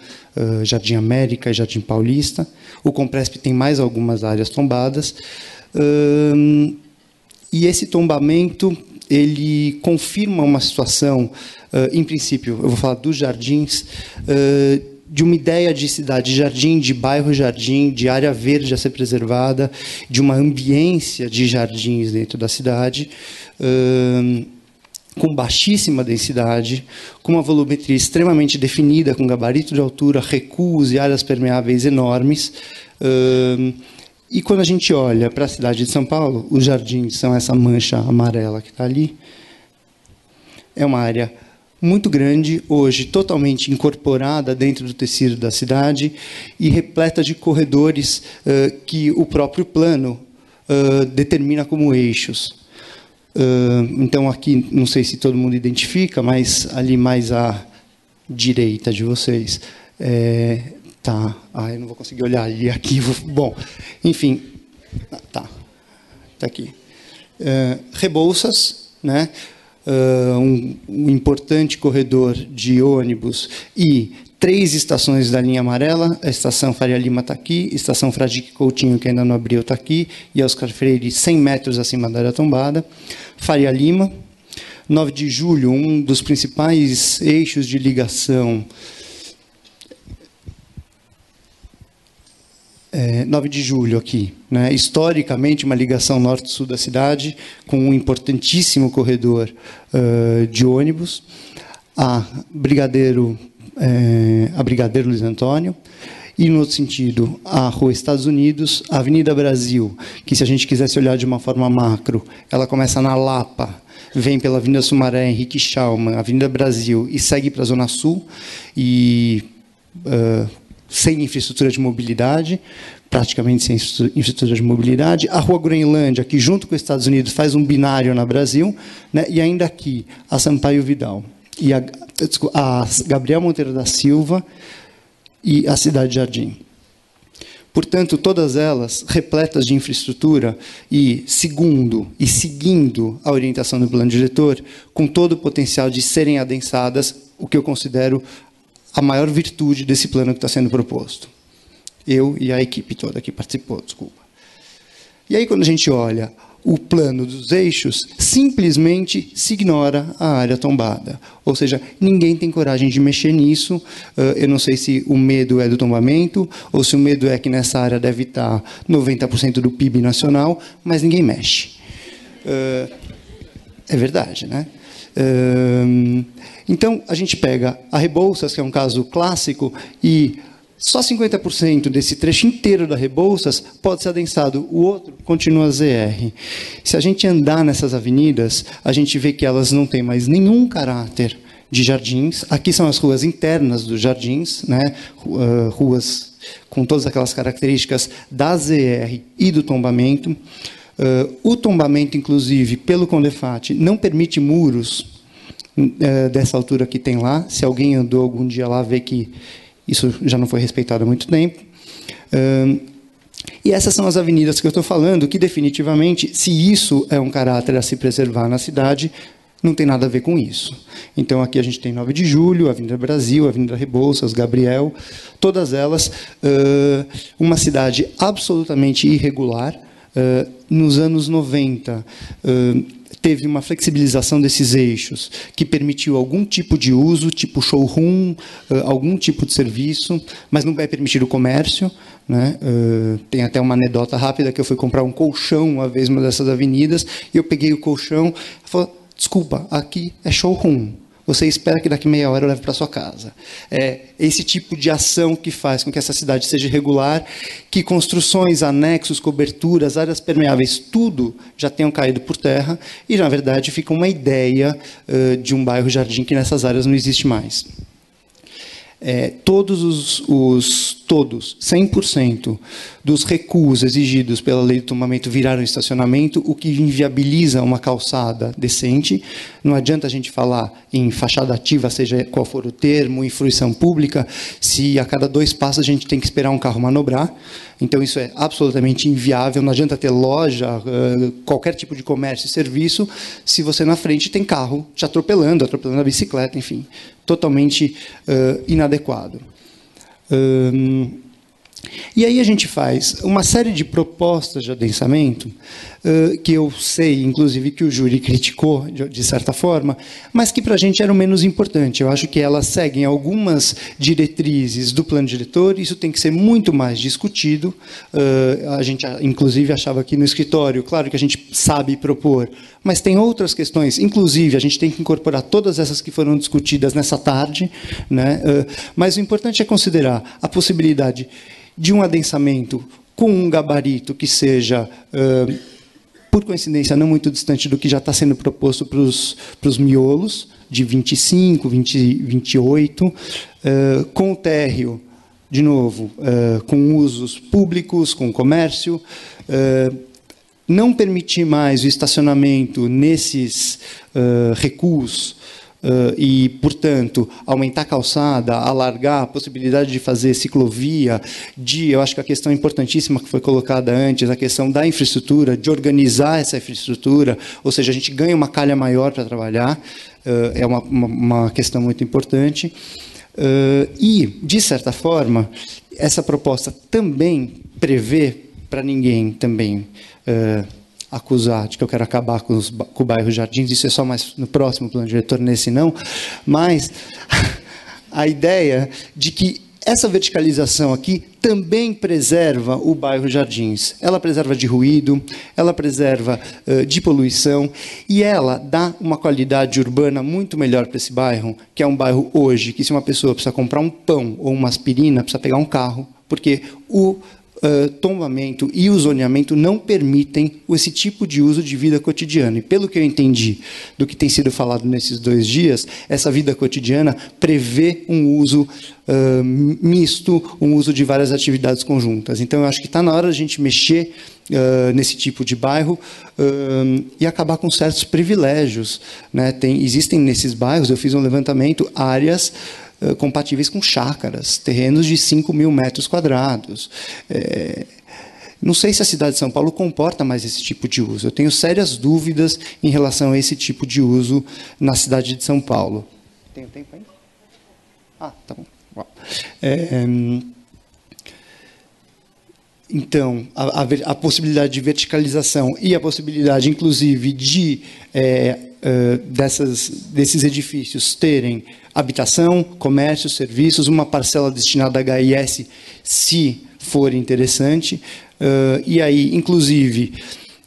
Jardim América e Jardim Paulista. O Compresp tem mais algumas áreas tombadas. E esse tombamento, ele confirma uma situação, em princípio, eu vou falar dos jardins, de uma ideia de cidade-jardim, de bairro-jardim, de área verde a ser preservada, de uma ambiência de jardins dentro da cidade, com baixíssima densidade, com uma volumetria extremamente definida, com gabarito de altura, recuos e áreas permeáveis enormes. E quando a gente olha para a cidade de São Paulo, os jardins são essa mancha amarela que está ali. É uma área muito grande, hoje totalmente incorporada dentro do tecido da cidade e repleta de corredores que o próprio plano determina como eixos. Então, aqui, não sei se todo mundo identifica, mas ali mais à direita de vocês, tá. Eu não vou conseguir olhar ali, aqui. Bom, enfim, tá aqui. Rebouças, né? Um importante corredor de ônibus e 3 estações da linha amarela. A estação Faria Lima está aqui, a estação Fradique Coutinho, que ainda não abriu, está aqui, e Oscar Freire, 100 metros acima da área tombada. Faria Lima, 9 de julho, um dos principais eixos de ligação. 9 de julho aqui, né? Historicamente uma ligação norte-sul da cidade, com um importantíssimo corredor de ônibus, a Brigadeiro Luiz Antônio, e no outro sentido, a Rua Estados Unidos, a Avenida Brasil, que se a gente quisesse olhar de uma forma macro, ela começa na Lapa, vem pela Avenida Sumaré, Henrique Schaumann, Avenida Brasil, e segue para a Zona Sul, e sem infraestrutura de mobilidade, praticamente sem infraestrutura de mobilidade. A Rua Groenlândia, que junto com os Estados Unidos faz um binário na Brasil, né? E ainda aqui, a Sampaio Vidal, e a Gabriel Monteiro da Silva e a Cidade Jardim. Portanto, todas elas repletas de infraestrutura e seguindo a orientação do plano diretor, com todo o potencial de serem adensadas, o que eu considero a maior virtude desse plano que está sendo proposto. Eu e a equipe toda que participou, desculpa. E aí, quando a gente olha o plano dos eixos, simplesmente se ignora a área tombada. Ou seja, ninguém tem coragem de mexer nisso. Eu não sei se o medo é do tombamento, ou se o medo é que nessa área deve estar 90% do PIB nacional, mas ninguém mexe. É verdade, né? Então, a gente pega a Rebouças, que é um caso clássico, e só 50% desse trecho inteiro da Rebouças pode ser adensado, o outro continua ZR. Se a gente andar nessas avenidas, a gente vê que elas não têm mais nenhum caráter de jardins. Aqui são as ruas internas dos jardins, né? Ruas com todas aquelas características da ZR e do tombamento. O tombamento, inclusive, pelo Condefat, não permite muros dessa altura que tem lá. Se alguém andou algum dia lá, vê que isso já não foi respeitado há muito tempo. E essas são as avenidas que eu estou falando, que definitivamente, se isso é um caráter a se preservar na cidade, não tem nada a ver com isso. Então, aqui a gente tem 9 de julho, Avenida Brasil, Avenida Rebouças, Gabriel, todas elas, uma cidade absolutamente irregular. Nos anos 90, teve uma flexibilização desses eixos, que permitiu algum tipo de uso, tipo showroom, algum tipo de serviço, mas não vai permitir o comércio, né? Tem até uma anedota rápida, que eu fui comprar um colchão uma vez numa dessas avenidas, e eu peguei o colchão e falei, desculpa, aqui é showroom. Você espera que daqui meia hora eu leve para sua casa. É esse tipo de ação que faz com que essa cidade seja irregular, que construções, anexos, coberturas, áreas permeáveis, tudo já tenham caído por terra, e, na verdade, fica uma ideia de um bairro jardim que nessas áreas não existe mais. Todos, 100% dos recuos exigidos pela lei do tombamento viraram estacionamento, o que inviabiliza uma calçada decente. Não adianta a gente falar em fachada ativa, seja qual for o termo, em fruição pública, se a cada 2 passos a gente tem que esperar um carro manobrar. Então, isso é absolutamente inviável. Não adianta ter loja, qualquer tipo de comércio e serviço, se você na frente tem carro te atropelando a bicicleta, enfim, totalmente inadequado. E aí a gente faz uma série de propostas de adensamento, que eu sei, inclusive, que o júri criticou, de certa forma, mas que para a gente era o menos importante. Eu acho que elas seguem algumas diretrizes do plano diretor, isso tem que ser muito mais discutido. A gente, inclusive, achava aqui no escritório, claro que a gente sabe propor, mas tem outras questões, inclusive, a gente tem que incorporar todas essas que foram discutidas nessa tarde, né? Mas o importante é considerar a possibilidade de um adensamento com um gabarito que seja, por coincidência, não muito distante do que já está sendo proposto para os miolos, de 25, 28, com o térreo, de novo, com usos públicos, com comércio, não permitir mais o estacionamento nesses recuos, e, portanto, aumentar a calçada, alargar a possibilidade de fazer ciclovia, eu acho que a questão importantíssima que foi colocada antes, a questão da infraestrutura, de organizar essa infraestrutura, ou seja, a gente ganha uma calha maior para trabalhar, é uma questão muito importante. E, de certa forma, essa proposta também prevê, para ninguém também acusar de que eu quero acabar com o bairro Jardins, isso é só mais no próximo plano diretor, nesse não, mas a ideia de que essa verticalização aqui também preserva o bairro Jardins. Ela preserva de ruído, ela preserva de poluição, e ela dá uma qualidade urbana muito melhor para esse bairro, que é um bairro hoje, que se uma pessoa precisa comprar um pão ou uma aspirina, precisa pegar um carro, porque o tombamento e o zoneamento não permitem esse tipo de uso de vida cotidiana. E pelo que eu entendi do que tem sido falado nesses 2 dias, essa vida cotidiana prevê um uso misto, um uso de várias atividades conjuntas. Então, eu acho que está na hora de a gente mexer nesse tipo de bairro e acabar com certos privilégios, né? Existem nesses bairros, eu fiz um levantamento, áreas compatíveis com chácaras, terrenos de 5.000 metros quadrados. Não sei se a cidade de São Paulo comporta mais esse tipo de uso. Eu tenho sérias dúvidas em relação a esse tipo de uso na cidade de São Paulo. Tem tempo ainda? Ah, tá bom. Então, a possibilidade de verticalização e a possibilidade, inclusive, de desses edifícios terem habitação, comércio, serviços, uma parcela destinada a HIS, se for interessante, e aí, inclusive,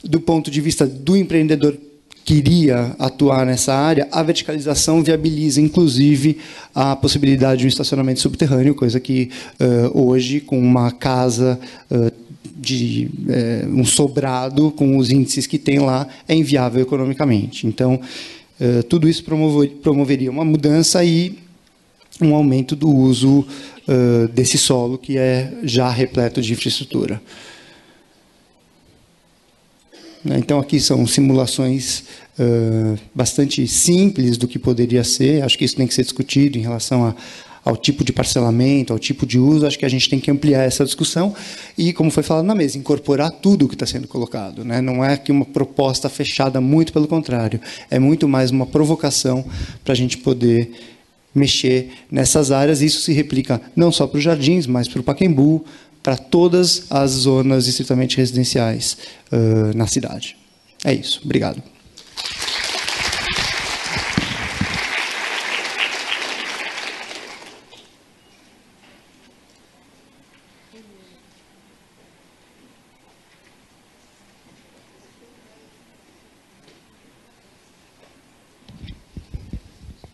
do ponto de vista do empreendedor que iria atuar nessa área, a verticalização viabiliza, inclusive, a possibilidade de um estacionamento subterrâneo, coisa que hoje, com uma casa de um sobrado, com os índices que tem lá, é inviável economicamente. Então, tudo isso promoveria uma mudança e um aumento do uso desse solo, que é já repleto de infraestrutura. Então, aqui são simulações bastante simples do que poderia ser. Acho que isso tem que ser discutido em relação ao tipo de parcelamento, ao tipo de uso. Acho que a gente tem que ampliar essa discussão e, como foi falado na mesa, incorporar tudo o que está sendo colocado, né? Não é que uma proposta fechada, muito pelo contrário. É muito mais uma provocação para a gente poder mexer nessas áreas. Isso se replica não só para os Jardins, mas para o Pacaembu, para todas as zonas estritamente residenciais na cidade. É isso. Obrigado.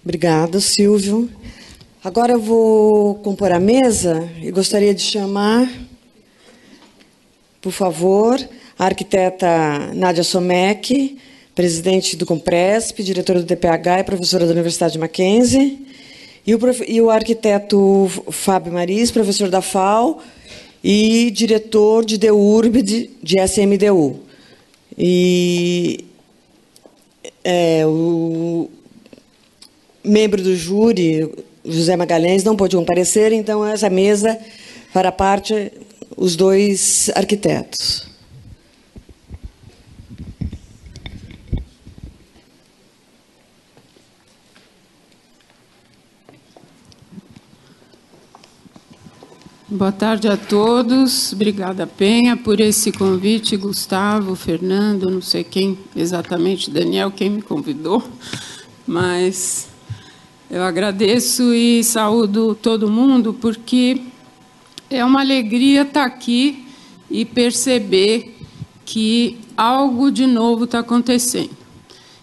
Obrigada, Silvio. Agora eu vou compor a mesa e gostaria de chamar, por favor, a arquiteta Nádia Somec, presidente do Compresp, diretora do DPH e professora da Universidade Mackenzie, e o arquiteto Fábio Maris, professor da FAO e diretor de DEURB de SMDU. E o membro do júri, José Magalhães, não pôde comparecer, então essa mesa fará parte os 2 arquitetos. Boa tarde a todos. Obrigada, Penha, por esse convite. Gustavo, Fernando, não sei quem exatamente, Daniel, quem me convidou, mas eu agradeço e saúdo todo mundo, porque é uma alegria estar aqui e perceber que algo de novo está acontecendo,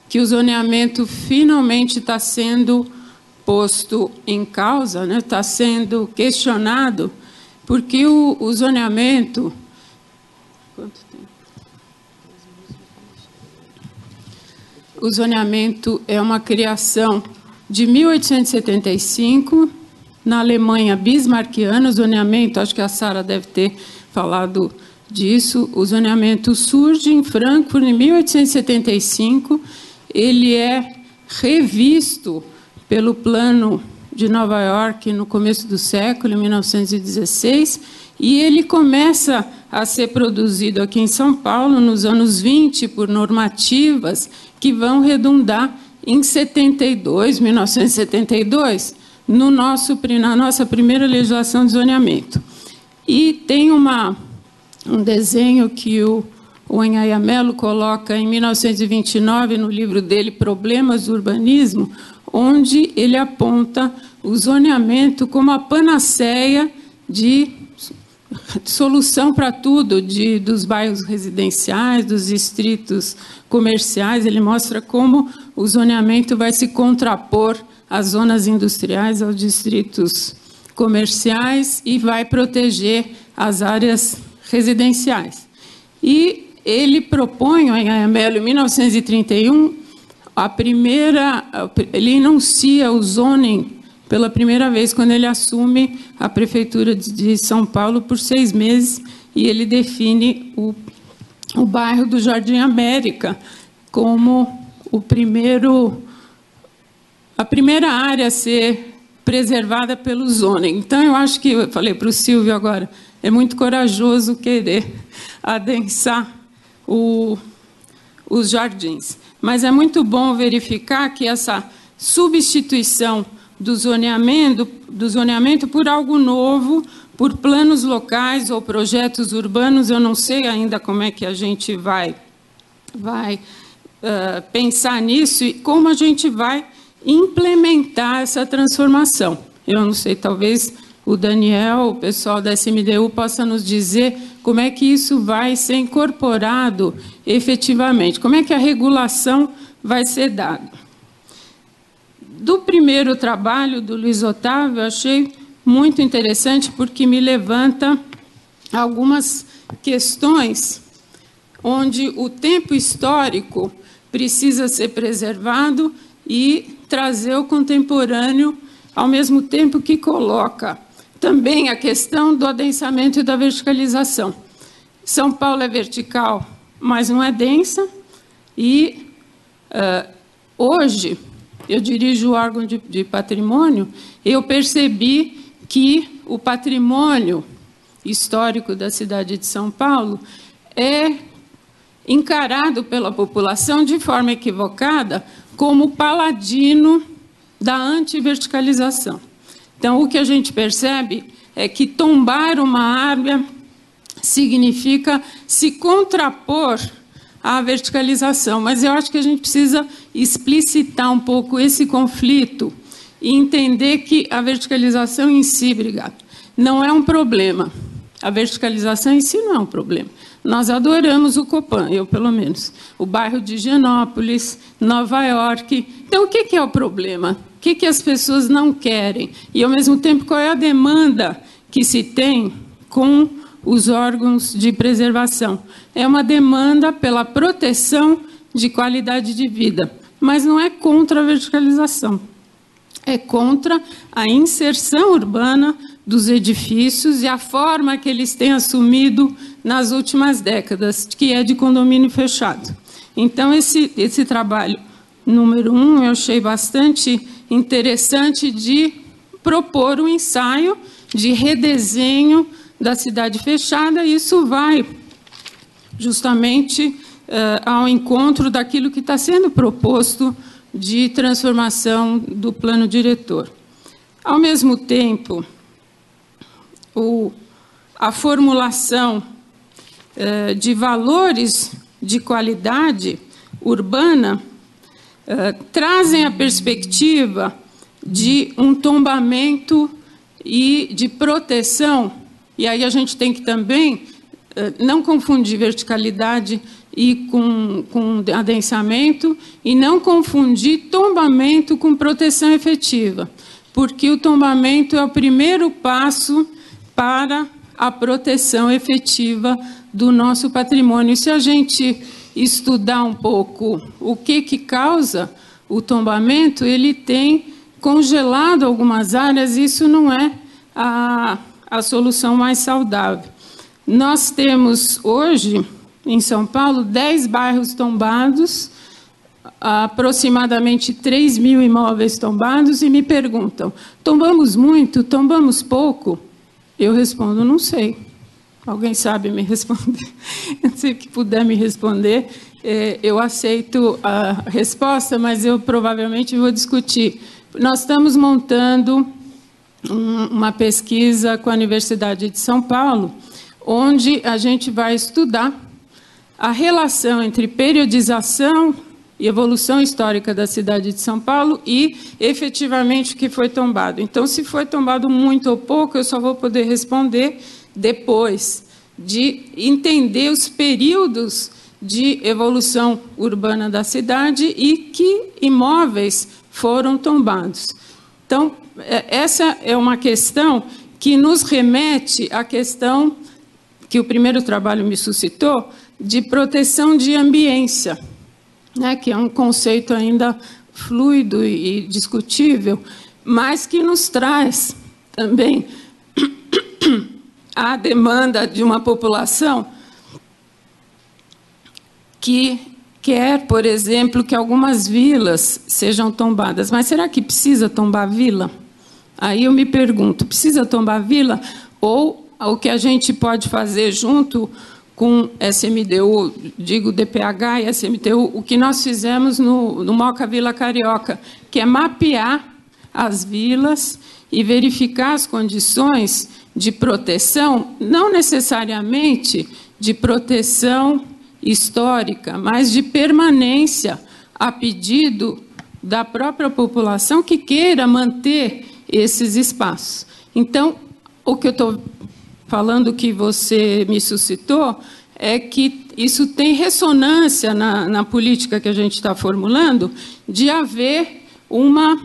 que o zoneamento finalmente está sendo posto em causa, né? Está sendo questionado, porque o zoneamento... Quanto tempo? O zoneamento é uma criação de 1875, na Alemanha bismarckiana. O zoneamento, acho que a Sara deve ter falado disso, o zoneamento surge em Frankfurt em 1875, ele é revisto pelo Plano de Nova York no começo do século, em 1916, e ele começa a ser produzido aqui em São Paulo nos anos 20 por normativas que vão redundar em 1972, na nossa primeira legislação de zoneamento. E tem um desenho que o o Anhaya Mello coloca em 1929, no livro dele, Problemas do Urbanismo, onde ele aponta o zoneamento como a panaceia de solução para tudo, dos bairros residenciais, dos distritos comerciais. Ele mostra como o zoneamento vai se contrapor às zonas industriais, aos distritos comerciais e vai proteger as áreas residenciais. E ele propõe, o Anhaya Mello, em 1931, ele enuncia o zoning pela primeira vez, quando ele assume a Prefeitura de São Paulo por 6 meses, e ele define o bairro do Jardim América como a primeira área a ser preservada pelo zoning. Então, eu acho que, eu falei para o Silvio agora, é muito corajoso querer adensar os jardins. Mas é muito bom verificar que essa substituição do zoneamento por algo novo, por planos locais ou projetos urbanos, eu não sei ainda como é que a gente vai pensar nisso e como a gente vai implementar essa transformação. Eu não sei, talvez o Daniel, o pessoal da SMDU, possa nos dizer como é que isso vai ser incorporado efetivamente, como é que a regulação vai ser dada. Do primeiro trabalho do Luiz Otávio, eu achei muito interessante, porque me levanta algumas questões onde o tempo histórico precisa ser preservado e trazer o contemporâneo, ao mesmo tempo que coloca também a questão do adensamento e da verticalização. São Paulo é vertical, mas não é densa, e hoje, eu dirijo o órgão de patrimônio, eu percebi que o patrimônio histórico da cidade de São Paulo é encarado pela população de forma equivocada como paladino da antiverticalização. Então, o que a gente percebe é que tombar uma área significa se contrapor à verticalização, mas eu acho que a gente precisa explicitar um pouco esse conflito e entender que a verticalização em si, obrigado, não é um problema. A verticalização em si não é um problema. Nós adoramos o Copan, eu pelo menos, o bairro de Higienópolis, Nova York. Então, o que é o problema? O que as pessoas não querem? E, ao mesmo tempo, qual é a demanda que se tem com os órgãos de preservação? É uma demanda pela proteção de qualidade de vida, mas não é contra a verticalização. É contra a inserção urbana dos edifícios e a forma que eles têm assumido nas últimas décadas, que é de condomínio fechado. Então, esse trabalho número 1, eu achei bastante interessante, de propor um ensaio de redesenho da cidade fechada, e isso vai justamente ao encontro daquilo que está sendo proposto de transformação do plano diretor. Ao mesmo tempo, a formulação de valores de qualidade urbana trazem a perspectiva de um tombamento e de proteção, e aí a gente tem que também não confundir verticalidade e com adensamento, e não confundir tombamento com proteção efetiva, porque o tombamento é o primeiro passo para a proteção efetiva do nosso patrimônio. E se a gente estudar um pouco o que causa o tombamento, ele tem congelado algumas áreas, e isso não é a solução mais saudável. Nós temos hoje, em São Paulo, 10 bairros tombados, aproximadamente 3.000 imóveis tombados, e me perguntam, tombamos muito, tombamos pouco? Eu respondo, não sei. Alguém sabe me responder? Se puder me responder, eu aceito a resposta, mas eu provavelmente vou discutir. Nós estamos montando uma pesquisa com a Universidade de São Paulo, onde a gente vai estudar a relação entre periodização e evolução histórica da cidade de São Paulo e, efetivamente, o que foi tombado. Então, se foi tombado muito ou pouco, eu só vou poder responder depois de entender os períodos de evolução urbana da cidade e que imóveis foram tombados. Então, essa é uma questão que nos remete à questão que o primeiro trabalho me suscitou, de proteção de ambiência, né, que é um conceito ainda fluido e discutível, mas que nos traz também a demanda de uma população que quer, por exemplo, que algumas vilas sejam tombadas. Mas será que precisa tombar vila? Aí eu me pergunto, precisa tombar vila? Ou o que a gente pode fazer junto com SMDU, digo DPH e SMTU, o que nós fizemos no Moca Vila Carioca, que é mapear as vilas e verificar as condições de proteção, não necessariamente de proteção histórica, mas de permanência a pedido da própria população que queira manter esses espaços. Então, o que eu estou falando que você me suscitou é que isso tem ressonância na política que a gente está formulando, de haver uma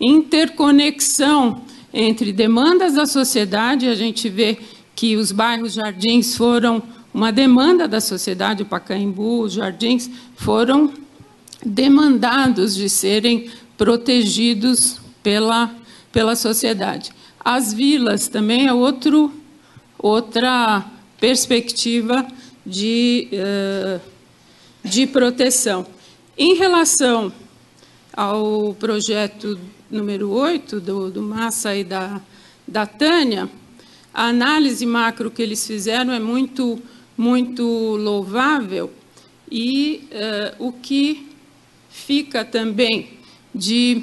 interconexão entre demandas da sociedade. A gente vê que os bairros Jardins foram uma demanda da sociedade, o Pacaembu, os Jardins, foram demandados de serem protegidos pela sociedade. As vilas também é outra perspectiva de proteção. Em relação ao projeto número 8, do Massa e da Tânia, a análise macro que eles fizeram é muito louvável, e o que fica também de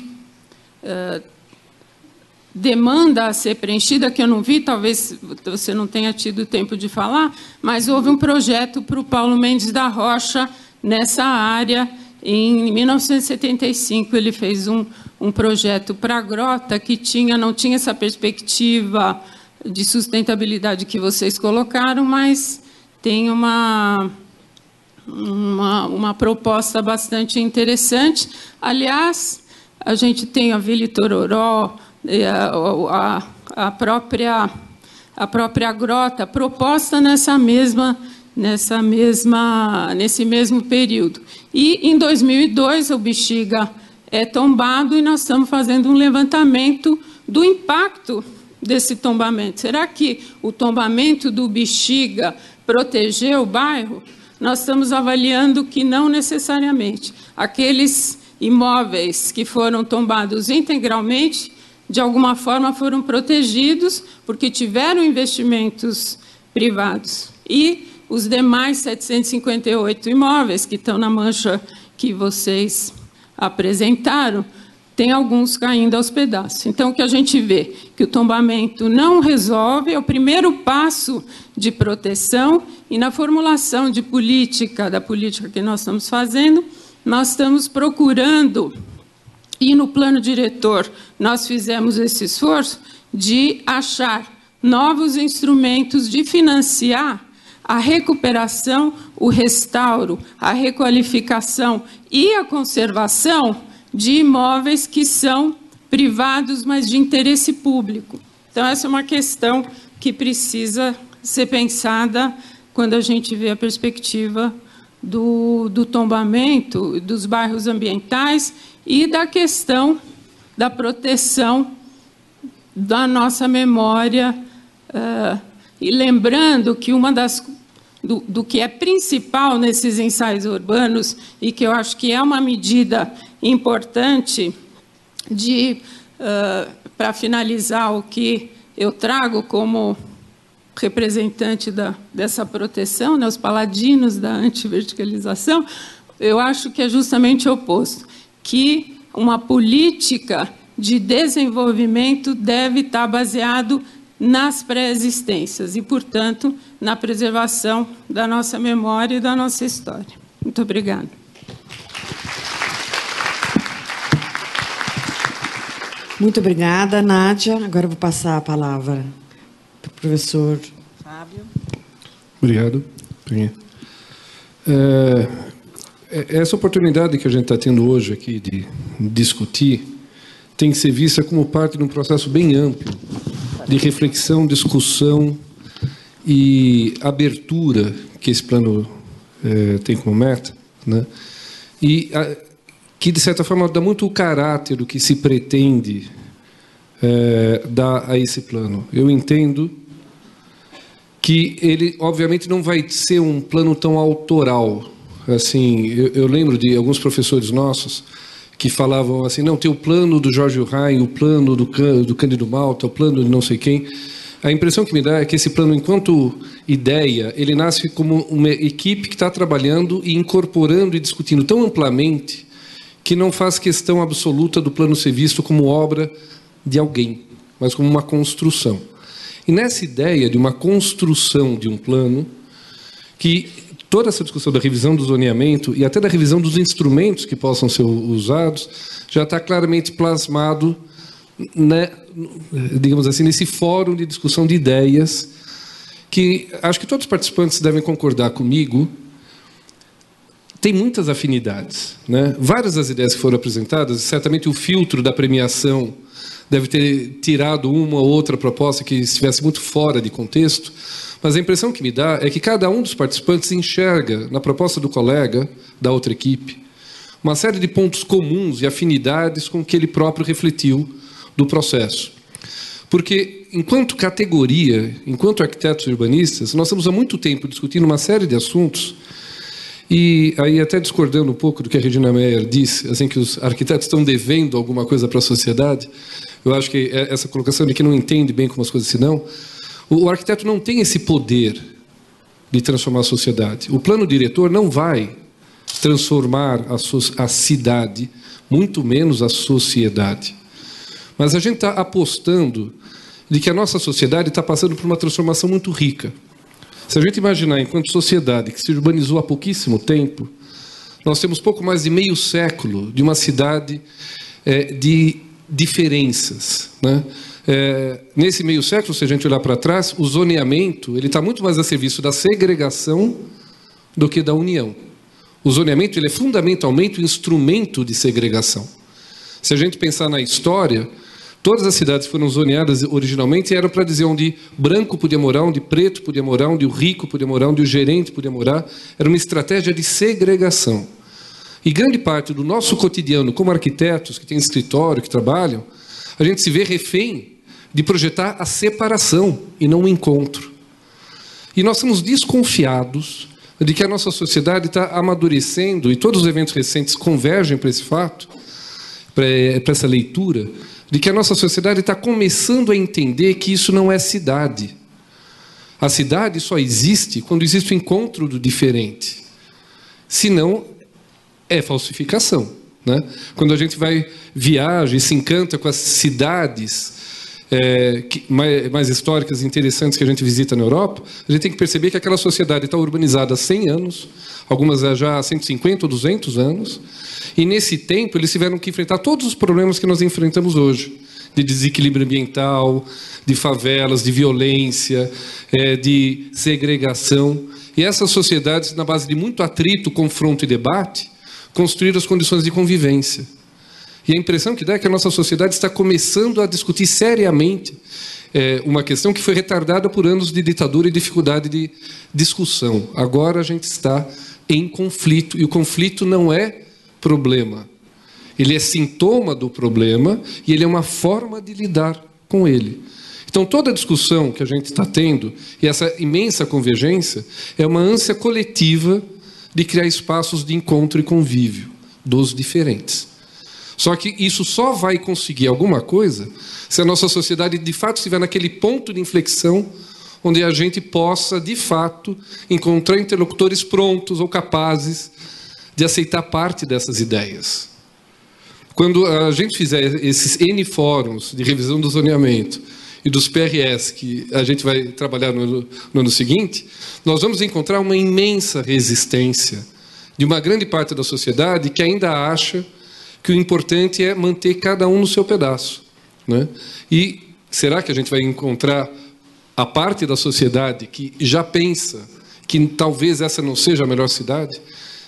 demanda a ser preenchida, que eu não vi, talvez você não tenha tido tempo de falar, mas houve um projeto para o Paulo Mendes da Rocha nessa área. Em 1975, ele fez um projeto para a Grota que não tinha essa perspectiva de sustentabilidade que vocês colocaram, mas tem uma proposta bastante interessante. Aliás, a gente tem a Vila Itororó, a própria Grota proposta nesse mesmo período. E, em 2002, o Bexiga é tombado e nós estamos fazendo um levantamento do impacto desse tombamento. Será que o tombamento do Bexiga protegeu o bairro? Nós estamos avaliando que não necessariamente. Aqueles imóveis que foram tombados integralmente, de alguma forma, foram protegidos porque tiveram investimentos privados. E os demais 758 imóveis que estão na mancha que vocês apresentaram, tem alguns caindo aos pedaços. Então, o que a gente vê? Que o tombamento não resolve, é o primeiro passo de proteção, e na formulação de política, da política que nós estamos fazendo, nós estamos procurando, e no plano diretor nós fizemos esse esforço de achar novos instrumentos de financiar a recuperação, o restauro, a requalificação e a conservação de imóveis que são privados, mas de interesse público. Então, essa é uma questão que precisa ser pensada quando a gente vê a perspectiva do tombamento, dos bairros ambientais e da questão da proteção da nossa memória. E lembrando que do que é principal nesses ensaios urbanos, e que eu acho que é uma medida importante para finalizar o que eu trago como representante dessa proteção, né, os paladinos da antiverticalização, eu acho que é justamente o oposto, que uma política de desenvolvimento deve estar baseado nas pré-existências e, portanto, na preservação da nossa memória e da nossa história. Muito obrigada. Muito obrigada, Nádia. Agora eu vou passar a palavra para o professor Fábio. Obrigado, Penha. Essa oportunidade que a gente está tendo hoje aqui de discutir tem que ser vista como parte de um processo bem amplo de reflexão, discussão e abertura que esse plano tem como meta, né? E que, de certa forma, dá muito o caráter do que se pretende dar a esse plano. Eu entendo que ele, obviamente, não vai ser um plano tão autoral. Assim, eu lembro de alguns professores nossos que falavam assim, não, tem o plano do Jorge Urain, o plano do Cândido Malta, o plano de não sei quem. A impressão que me dá é que esse plano, enquanto ideia, ele nasce como uma equipe que está trabalhando e incorporando e discutindo tão amplamente que não faz questão absoluta do plano ser visto como obra de alguém, mas como uma construção. E nessa ideia de uma construção de um plano, que toda essa discussão da revisão do zoneamento e até da revisão dos instrumentos que possam ser usados já está claramente plasmado, né, digamos assim, nesse fórum de discussão de ideias, que acho que todos os participantes devem concordar comigo, tem muitas afinidades, né? Várias das ideias que foram apresentadas, certamente o filtro da premiação deve ter tirado uma ou outra proposta que estivesse muito fora de contexto, mas a impressão que me dá é que cada um dos participantes enxerga, na proposta do colega, da outra equipe, uma série de pontos comuns e afinidades com que ele próprio refletiu do processo. Porque, enquanto categoria, enquanto arquitetos urbanistas, nós estamos há muito tempo discutindo uma série de assuntos. E aí, até discordando um pouco do que a Regina Meyer disse, assim, que os arquitetos estão devendo alguma coisa para a sociedade, eu acho que essa colocação de que não entende bem como as coisas se dão, o arquiteto não tem esse poder de transformar a sociedade. O plano diretor não vai transformar a cidade, muito menos a sociedade. Mas a gente está apostando de que a nossa sociedade está passando por uma transformação muito rica. Se a gente imaginar, enquanto sociedade que se urbanizou há pouquíssimo tempo, nós temos pouco mais de meio século de uma cidade de diferenças, né? Nesse meio século, se a gente olhar para trás, o zoneamento ele está muito mais a serviço da segregação do que da união. O zoneamento ele é fundamentalmente um instrumento de segregação. Se a gente pensar na história, todas as cidades foram zoneadas originalmente e eram para dizer onde branco podia morar, onde preto podia morar, onde o rico podia morar, onde o gerente podia morar. Era uma estratégia de segregação. E grande parte do nosso cotidiano, como arquitetos que têm escritório, que trabalham, a gente se vê refém de projetar a separação e não o encontro. E nós estamos desconfiados de que a nossa sociedade está amadurecendo, e todos os eventos recentes convergem para esse fato, para essa leitura, de que a nossa sociedade está começando a entender que isso não é cidade. A cidade só existe quando existe o encontro do diferente. Senão, é falsificação, né? Quando a gente viaja e se encanta com as cidades mais históricas e interessantes que a gente visita na Europa, a gente tem que perceber que aquela sociedade está urbanizada há 100 anos, algumas já há 150 ou 200 anos, e nesse tempo eles tiveram que enfrentar todos os problemas que nós enfrentamos hoje, de desequilíbrio ambiental, de favelas, de violência, de segregação. E essas sociedades, na base de muito atrito, confronto e debate, construíram as condições de convivência. E a impressão que dá é que a nossa sociedade está começando a discutir seriamente uma questão que foi retardada por anos de ditadura e dificuldade de discussão. Agora a gente está em conflito, e o conflito não é problema. Ele é sintoma do problema e ele é uma forma de lidar com ele. Então, toda a discussão que a gente está tendo, e essa imensa convergência, é uma ânsia coletiva de criar espaços de encontro e convívio dos diferentes. Só que isso só vai conseguir alguma coisa se a nossa sociedade, de fato, estiver naquele ponto de inflexão onde a gente possa, de fato, encontrar interlocutores prontos ou capazes de aceitar parte dessas ideias. Quando a gente fizer esses N fóruns de revisão do zoneamento e dos PRS, que a gente vai trabalhar no ano seguinte, nós vamos encontrar uma imensa resistência de uma grande parte da sociedade que ainda acha que o importante é manter cada um no seu pedaço, né? E será que a gente vai encontrar a parte da sociedade que já pensa que talvez essa não seja a melhor cidade?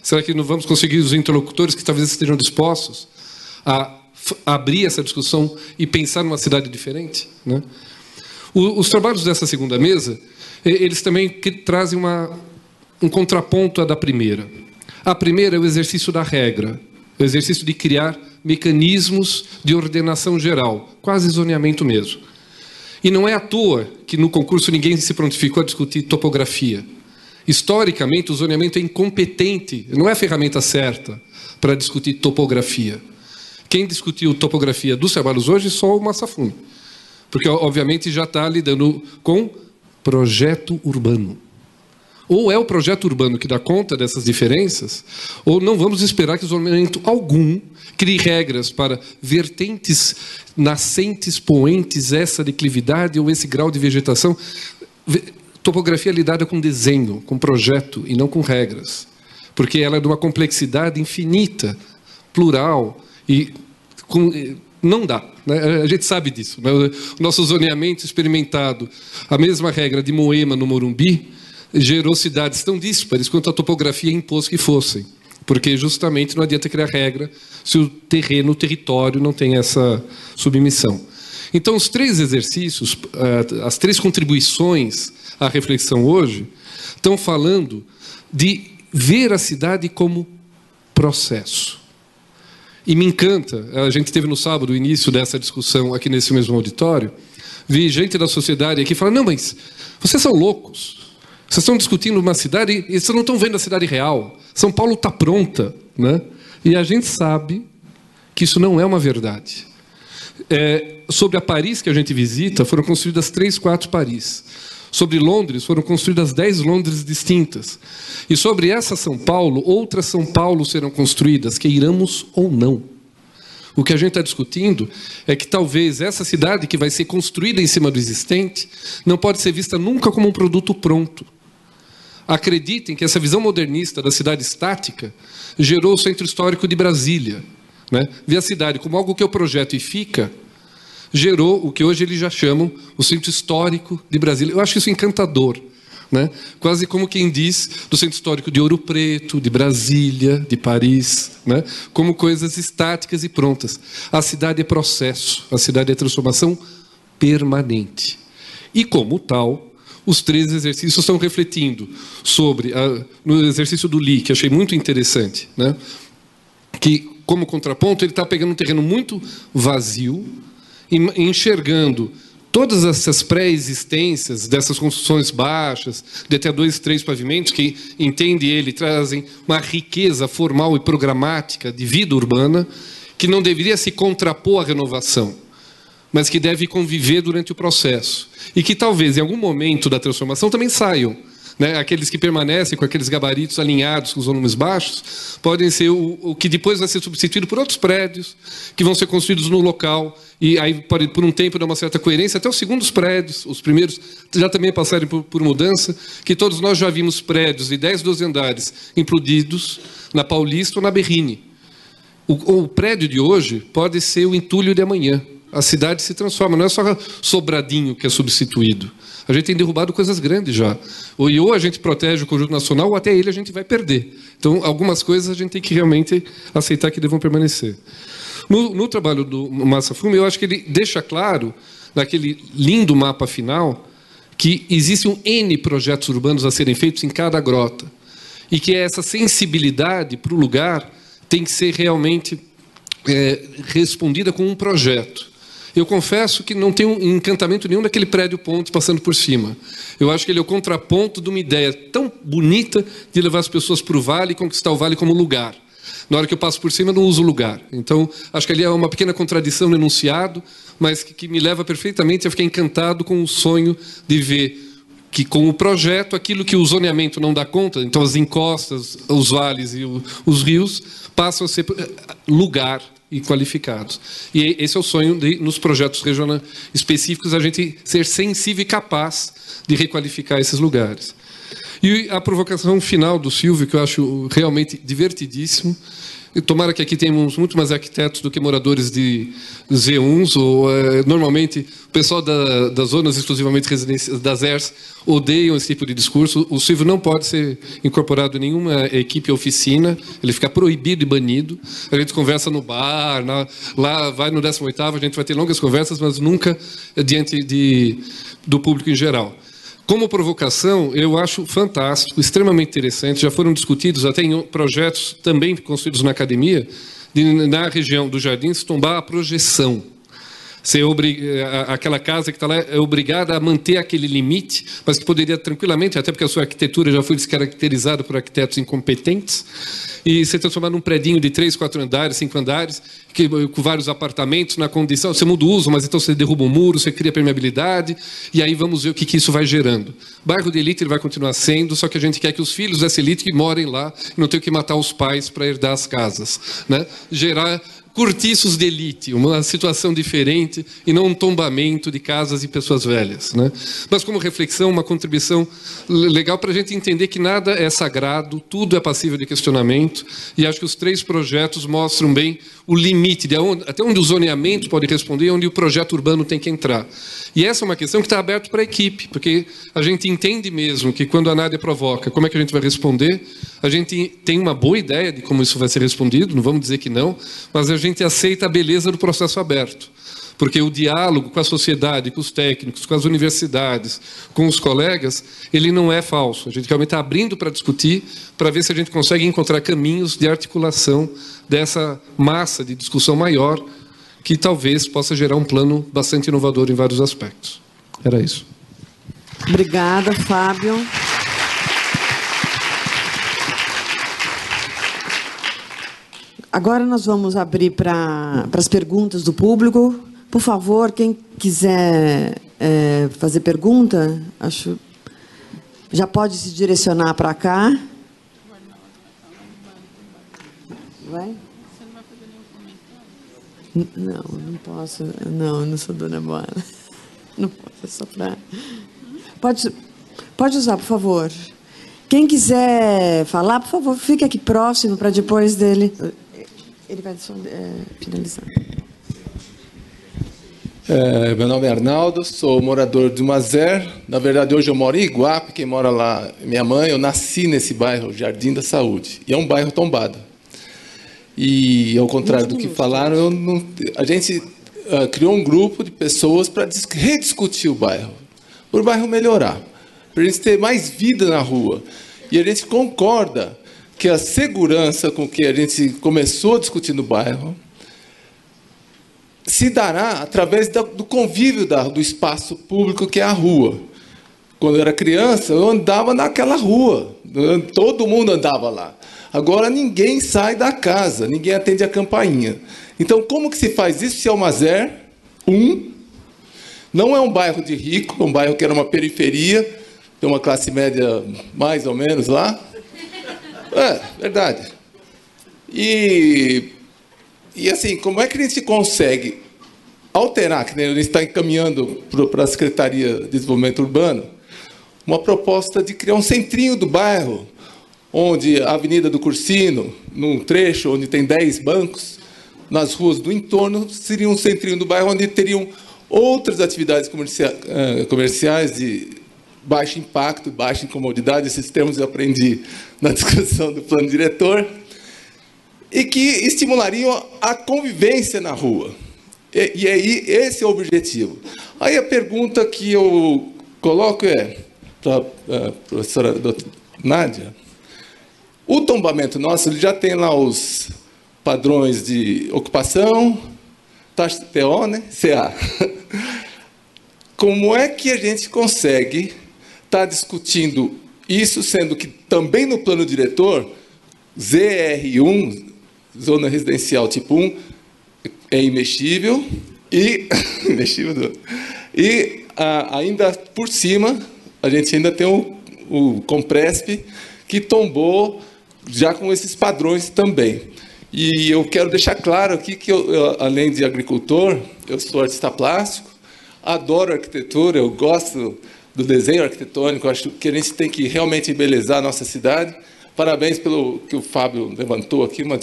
Será que não vamos conseguir os interlocutores que talvez estejam dispostos a abrir essa discussão e pensar numa cidade diferente, né? Os trabalhos dessa segunda mesa, eles também trazem um contraponto à da primeira. A primeira é o exercício da regra, o exercício de criar mecanismos de ordenação geral, quase zoneamento mesmo. E não é à toa que no concurso ninguém se prontificou a discutir topografia. Historicamente, o zoneamento é incompetente, não é a ferramenta certa para discutir topografia. Quem discutiu topografia dos trabalhos hoje é só o Massafume, porque, obviamente, já está lidando com projeto urbano. Ou é o projeto urbano que dá conta dessas diferenças, ou não vamos esperar que o zoneamento algum crie regras para vertentes nascentes, poentes, essa declividade ou esse grau de vegetação. Topografia é lidada com desenho, com projeto, e não com regras, porque ela é de uma complexidade infinita, plural, e não dá, né? A gente sabe disso, né? O nosso zoneamento experimentado, a mesma regra de Moema no Morumbi, gerou cidades tão díspares quanto a topografia impôs que fossem, porque justamente não adianta criar regra se o terreno, o território não tem essa submissão. Então, os três exercícios, as três contribuições à reflexão hoje, estão falando de ver a cidade como processo. E me encanta, a gente teve no sábado o início dessa discussão aqui nesse mesmo auditório, vi gente da sociedade aqui falando, não, mas vocês são loucos, vocês estão discutindo uma cidade e vocês não estão vendo a cidade real. São Paulo está pronta, né? E a gente sabe que isso não é uma verdade. Sobre a Paris que a gente visita, foram construídas 3, 4 Paris. Sobre Londres, foram construídas 10 Londres distintas. E sobre essa São Paulo, outras São Paulo serão construídas, queiramos ou não. O que a gente está discutindo é que talvez essa cidade que vai ser construída em cima do existente não pode ser vista nunca como um produto pronto. Acreditem que essa visão modernista da cidade estática gerou o Centro Histórico de Brasília, né? Ver a cidade como algo que eu projeto e fica, gerou o que hoje eles já chamam o Centro Histórico de Brasília. Eu acho isso encantador, né? Quase como quem diz do Centro Histórico de Ouro Preto, de Brasília, de Paris, né? Como coisas estáticas e prontas. A cidade é processo, a cidade é transformação permanente. E como tal, os 3 exercícios estão refletindo sobre, no exercício do Lee, que achei muito interessante, né? Que, como contraponto, ele está pegando um terreno muito vazio, enxergando todas essas pré-existências dessas construções baixas, de até 2, 3 pavimentos, que, entende ele, trazem uma riqueza formal e programática de vida urbana, que não deveria se contrapor à renovação, mas que deve conviver durante o processo. E que talvez, em algum momento da transformação, também saiam, né? Aqueles que permanecem com aqueles gabaritos alinhados com os volumes baixos, podem ser o que depois vai ser substituído por outros prédios, que vão ser construídos no local, e aí pode, por um tempo, dar uma certa coerência, até os segundos prédios, os primeiros, já também passarem por mudança, que todos nós já vimos prédios de 10, 12 andares implodidos na Paulista ou na Berrini. O prédio de hoje pode ser o entulho de amanhã. A cidade se transforma, não é só Sobradinho que é substituído. A gente tem derrubado coisas grandes já. Ou a gente protege o conjunto nacional, ou até ele a gente vai perder. Então, algumas coisas a gente tem que realmente aceitar que devam permanecer. No trabalho do Massafume, eu acho que ele deixa claro, naquele lindo mapa final, que existem N projetos urbanos a serem feitos em cada grota. E que essa sensibilidade para o lugar tem que ser realmente respondida com um projeto. Eu confesso que não tenho encantamento nenhum daquele prédio ponte passando por cima. Eu acho que ele é o contraponto de uma ideia tão bonita de levar as pessoas para o vale e conquistar o vale como lugar. Na hora que eu passo por cima, eu não uso o lugar. Então, acho que ali é uma pequena contradição no enunciado, mas que me leva perfeitamente a ficar encantado com o sonho de ver que, com o projeto, aquilo que o zoneamento não dá conta, então as encostas, os vales e os rios, passam a ser lugar e qualificados. E esse é o sonho de, nos projetos regionais específicos, a gente ser sensível e capaz de requalificar esses lugares. E a provocação final do Silvio, que eu acho realmente divertidíssimo, e tomara que aqui tenhamos muito mais arquitetos do que moradores de Z1s, ou normalmente o pessoal das zonas exclusivamente residenciais, das ERS, odeiam esse tipo de discurso. O Silvio não pode ser incorporado em nenhuma equipe ou oficina, ele fica proibido e banido. A gente conversa no bar, lá vai no 18º, a gente vai ter longas conversas, mas nunca diante do público em geral. Como provocação, eu acho fantástico, extremamente interessante, já foram discutidos até em projetos também construídos na academia, na região dos Jardins, tombar a projeção. Aquela casa que está lá é obrigada a manter aquele limite, mas que poderia tranquilamente, até porque a sua arquitetura já foi descaracterizada por arquitetos incompetentes, e você transformar num predinho de 3, 4 andares, 5 andares, com vários apartamentos na condição, você muda o uso, mas então você derruba o muro, você cria permeabilidade, e aí vamos ver o que isso vai gerando. Bairro de elite ele vai continuar sendo, só que a gente quer que os filhos dessa elite que morem lá não tenham que matar os pais para herdar as casas, né? Gerar cortiços de elite, uma situação diferente e não um tombamento de casas e pessoas velhas, né? Mas como reflexão, uma contribuição legal para a gente entender que nada é sagrado, tudo é passível de questionamento, e acho que os 3 projetos mostram bem o limite, até onde o zoneamento pode responder, onde o projeto urbano tem que entrar. E essa é uma questão que está aberta para a equipe, porque a gente entende mesmo que quando a Nádia provoca, como é que a gente vai responder? A gente tem uma boa ideia de como isso vai ser respondido, não vamos dizer que não, mas a gente aceita a beleza do processo aberto. Porque o diálogo com a sociedade, com os técnicos, com as universidades, com os colegas, ele não é falso. A gente realmente está abrindo para discutir, para ver se a gente consegue encontrar caminhos de articulação dessa massa de discussão maior, que talvez possa gerar um plano bastante inovador em vários aspectos. Era isso. Obrigada, Fábio. Agora nós vamos abrir para as perguntas do público. Por favor, quem quiser fazer pergunta, já pode se direcionar para cá. Vai? Você não vai fazer nenhum comentário? Não, não posso. Não, eu não sou dona Bola. Não posso, é só para... Pode usar, por favor. Quem quiser falar, por favor, fique aqui próximo para depois dele... Ele vai finalizar. Meu nome é Arnaldo, sou morador de Mazer. Na verdade, hoje eu moro em Iguape, quem mora lá é minha mãe. Eu nasci nesse bairro, Jardim da Saúde. E é um bairro tombado. E, ao contrário do que falaram, a gente criou um grupo de pessoas para rediscutir o bairro melhorar, para a gente ter mais vida na rua. E a gente concorda que a segurança com que a gente começou a discutir no bairro se dará através do convívio do espaço público que é a rua. Quando eu era criança, eu andava naquela rua, todo mundo andava lá. Agora ninguém sai da casa, ninguém atende a campainha. Então, como que se faz isso se é o Mazer? Não é um bairro de rico, é um bairro que era uma periferia, tem uma classe média mais ou menos lá. Verdade. E assim, como é que a gente consegue alterar, que a gente está encaminhando para a Secretaria de Desenvolvimento Urbano, uma proposta de criar um centrinho do bairro, onde a Avenida do Cursino, num trecho onde tem 10 bancos, nas ruas do entorno, seria um centrinho do bairro onde teriam outras atividades comerciais de baixo impacto, baixa incomodidade, esses termos eu aprendi na discussão do plano diretor, e que estimulariam a convivência na rua. E aí, esse é o objetivo. Aí a pergunta que eu coloco é, para a professora Nádia, o tombamento nosso ele já tem lá os padrões de ocupação, taxa de TO, né? CA. Como é que a gente consegue estar discutindo isso, sendo que também no plano diretor, ZR1, Zona Residencial Tipo 1, é imexível e, ainda por cima, a gente ainda tem o Compresp, que tombou já com esses padrões também. E eu quero deixar claro aqui que, além de agricultor, eu sou artista plástico, adoro arquitetura, eu gosto do desenho arquitetônico, acho que a gente tem que realmente embelezar a nossa cidade. Parabéns pelo que o Fábio levantou aqui, uma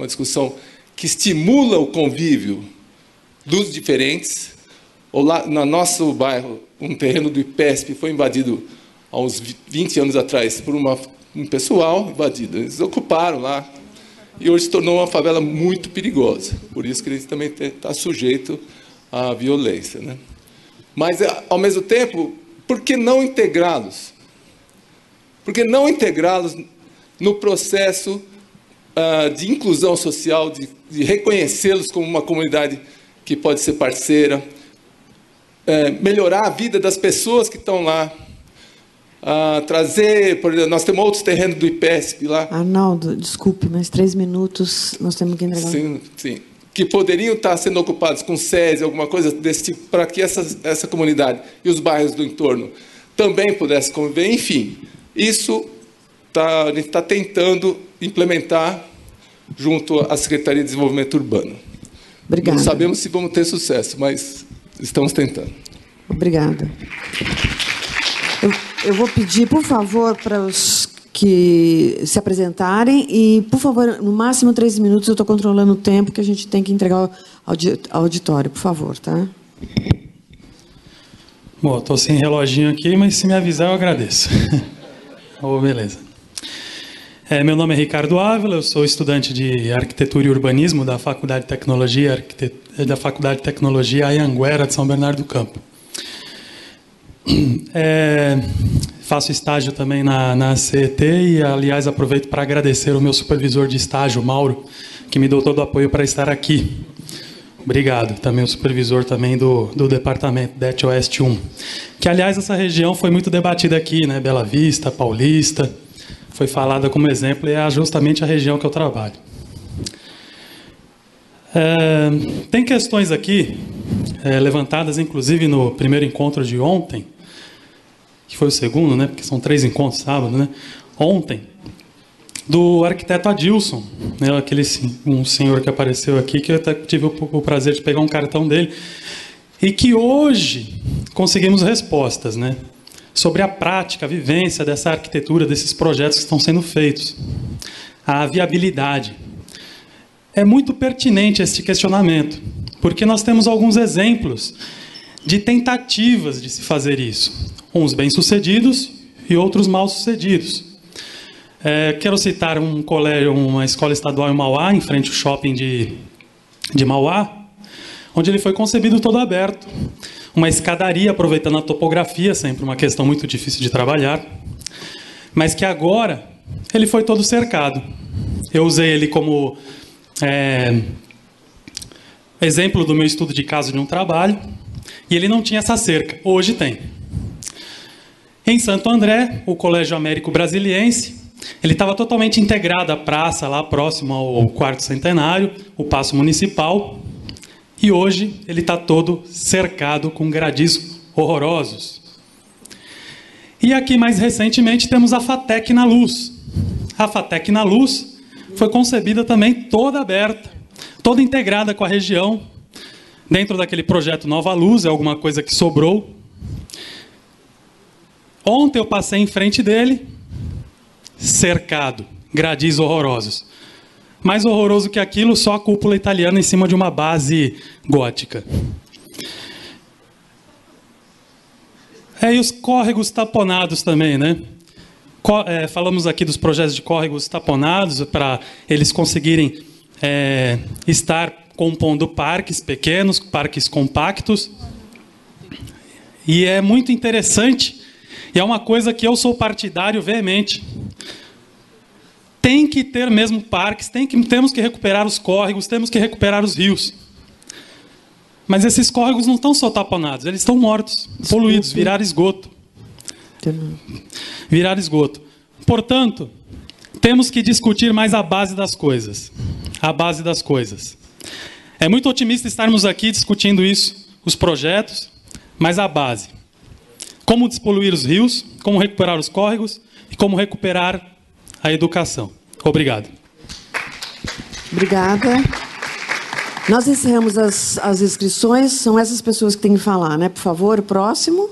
discussão que estimula o convívio dos diferentes. Lá, no nosso bairro, um terreno do IPESP foi invadido há uns 20 anos atrás por um pessoal invadido. Eles ocuparam lá e hoje se tornou uma favela muito perigosa. Por isso que ele também está sujeito à violência, né? Mas, ao mesmo tempo, por que não integrá-los? Por que não integrá-los no processo de inclusão social, de reconhecê-los como uma comunidade que pode ser parceira, melhorar a vida das pessoas que estão lá, trazer, por exemplo, nós temos outros terrenos do IPESP lá. Arnaldo, desculpe, mas 3 minutos nós temos que entregar. Sim, sim. Que poderiam estar sendo ocupados com SESI, alguma coisa desse tipo, para que essa comunidade e os bairros do entorno também pudessem conviver. Enfim, isso a gente está tentando implementar junto à Secretaria de Desenvolvimento Urbano. Obrigada. Não sabemos se vamos ter sucesso, mas estamos tentando. Obrigada. Eu vou pedir, por favor, para os que se apresentarem e, por favor, no máximo 3 minutos, eu estou controlando o tempo que a gente tem que entregar ao auditório, por favor, tá? Bom, estou sem reloginho aqui, mas se me avisar eu agradeço. Oh, beleza. Meu nome é Ricardo Ávila, eu sou estudante de Arquitetura e Urbanismo da Faculdade de Tecnologia Anhanguera de São Bernardo do Campo. Faço estágio também na CET e, aliás, aproveito para agradecer o meu supervisor de estágio, Mauro, que me deu todo o apoio para estar aqui. Obrigado. Também o supervisor também do departamento DET Oeste 1. Que, aliás, essa região foi muito debatida aqui, né? Bela Vista, Paulista, foi falada como exemplo e é justamente a região que eu trabalho. Tem questões aqui levantadas, inclusive, no primeiro encontro de ontem, que foi o segundo, né? Porque são 3 encontros sábado, né? Ontem, do arquiteto Adilson, né? Um senhor que apareceu aqui, que eu até tive o prazer de pegar um cartão dele, e que hoje conseguimos respostas, né? Sobre a prática, a vivência dessa arquitetura, desses projetos que estão sendo feitos, a viabilidade. É muito pertinente este questionamento, porque nós temos alguns exemplos de tentativas de se fazer isso, uns bem-sucedidos e outros mal-sucedidos. Quero citar uma escola estadual em Mauá, em frente ao shopping de Mauá, onde ele foi concebido todo aberto. Uma escadaria, aproveitando a topografia, sempre uma questão muito difícil de trabalhar, mas que agora ele foi todo cercado. Eu usei ele como exemplo do meu estudo de caso de um trabalho, e ele não tinha essa cerca, hoje tem. Em Santo André, o Colégio Américo Brasiliense, ele estava totalmente integrado à praça, lá próximo ao 4º centenário, o Paço Municipal, e hoje ele está todo cercado com gradis horrorosos. E aqui, mais recentemente, temos a FATEC na Luz. A FATEC na Luz foi concebida também toda aberta, toda integrada com a região, dentro daquele projeto Nova Luz, é alguma coisa que sobrou. Ontem eu passei em frente dele, cercado, gradis horrorosos. Mais horroroso que aquilo, só a cúpula italiana em cima de uma base gótica. E os córregos taponados também, né? Falamos aqui dos projetos de córregos taponados, para eles conseguirem estar compondo parques pequenos, parques compactos. E é muito interessante, e é uma coisa que eu sou partidário veemente. Tem que ter mesmo parques, temos que recuperar os córregos, temos que recuperar os rios. Mas esses córregos não estão só taponados, eles estão mortos, poluídos, viraram esgoto. Virar esgoto. Portanto, temos que discutir mais a base das coisas. A base das coisas. É muito otimista estarmos aqui discutindo isso, os projetos, mas a base. Como despoluir os rios, como recuperar os córregos e como recuperar a educação. Obrigado. Obrigada. Nós encerramos as inscrições. São essas pessoas que têm que falar, né? Por favor, o próximo.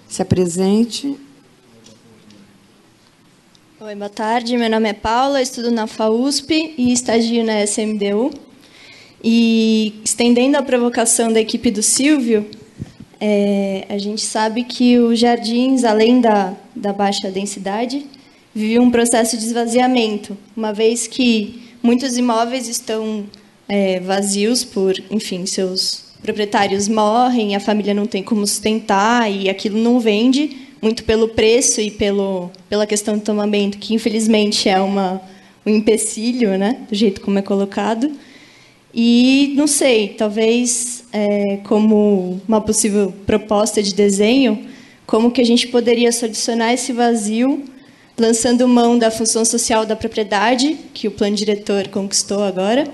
Se apresente. Oi, boa tarde. Meu nome é Paula, estudo na FAUSP e estagio na SMDU. E, estendendo a provocação da equipe do Silvio, a gente sabe que os jardins, além da baixa densidade, vivem um processo de esvaziamento, uma vez que muitos imóveis estão vazios por, enfim, seus proprietários morrem, a família não tem como sustentar e aquilo não vende, muito pelo preço e pela questão do tombamento, que infelizmente é um empecilho, né, do jeito como é colocado. E, não sei, talvez, como uma possível proposta de desenho, como que a gente poderia solucionar esse vazio, lançando mão da função social da propriedade, que o plano diretor conquistou agora,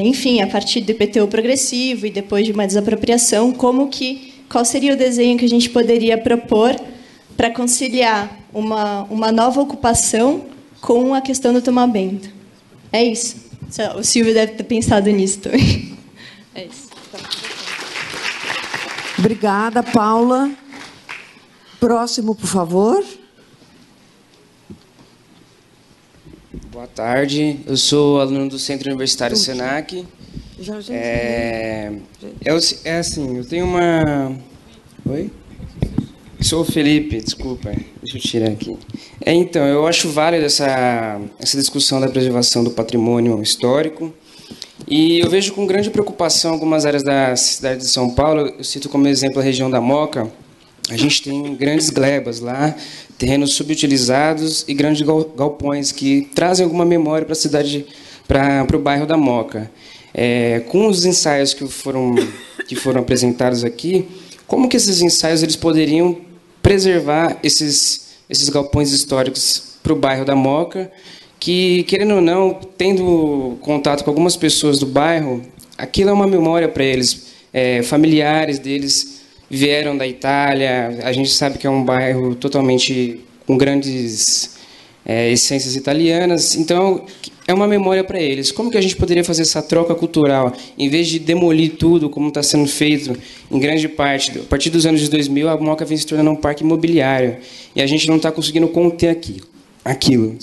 enfim, a partir do IPTU progressivo e depois de uma desapropriação, qual seria o desenho que a gente poderia propor para conciliar uma nova ocupação com a questão do tombamento? É isso. O Silvio deve ter pensado nisso também. É isso. Obrigada, Paula. Próximo, por favor. Boa tarde. Eu sou aluno do Centro Universitário Senac. Assim, eu tenho uma... Oi? Sou o Felipe, desculpa. Deixa eu tirar aqui. Então, eu acho válida essa discussão da preservação do patrimônio histórico. E eu vejo com grande preocupação algumas áreas da cidade de São Paulo. Eu cito como exemplo a região da Moca. A gente tem grandes glebas lá, terrenos subutilizados e grandes galpões que trazem alguma memória para a cidade, para o bairro da Moca. Com os ensaios que foram apresentados aqui, como que esses ensaios eles poderiam preservar esses galpões históricos para o bairro da Moca, que, querendo ou não, tendo contato com algumas pessoas do bairro, aquilo é uma memória para eles. Familiares deles vieram da Itália, a gente sabe que é um bairro totalmente com grandes essências italianas, então é uma memória para eles. Como que a gente poderia fazer essa troca cultural, em vez de demolir tudo, como está sendo feito em grande parte? A partir dos anos de 2000, a Moca vem se tornando um parque imobiliário, e a gente não está conseguindo conter aquilo.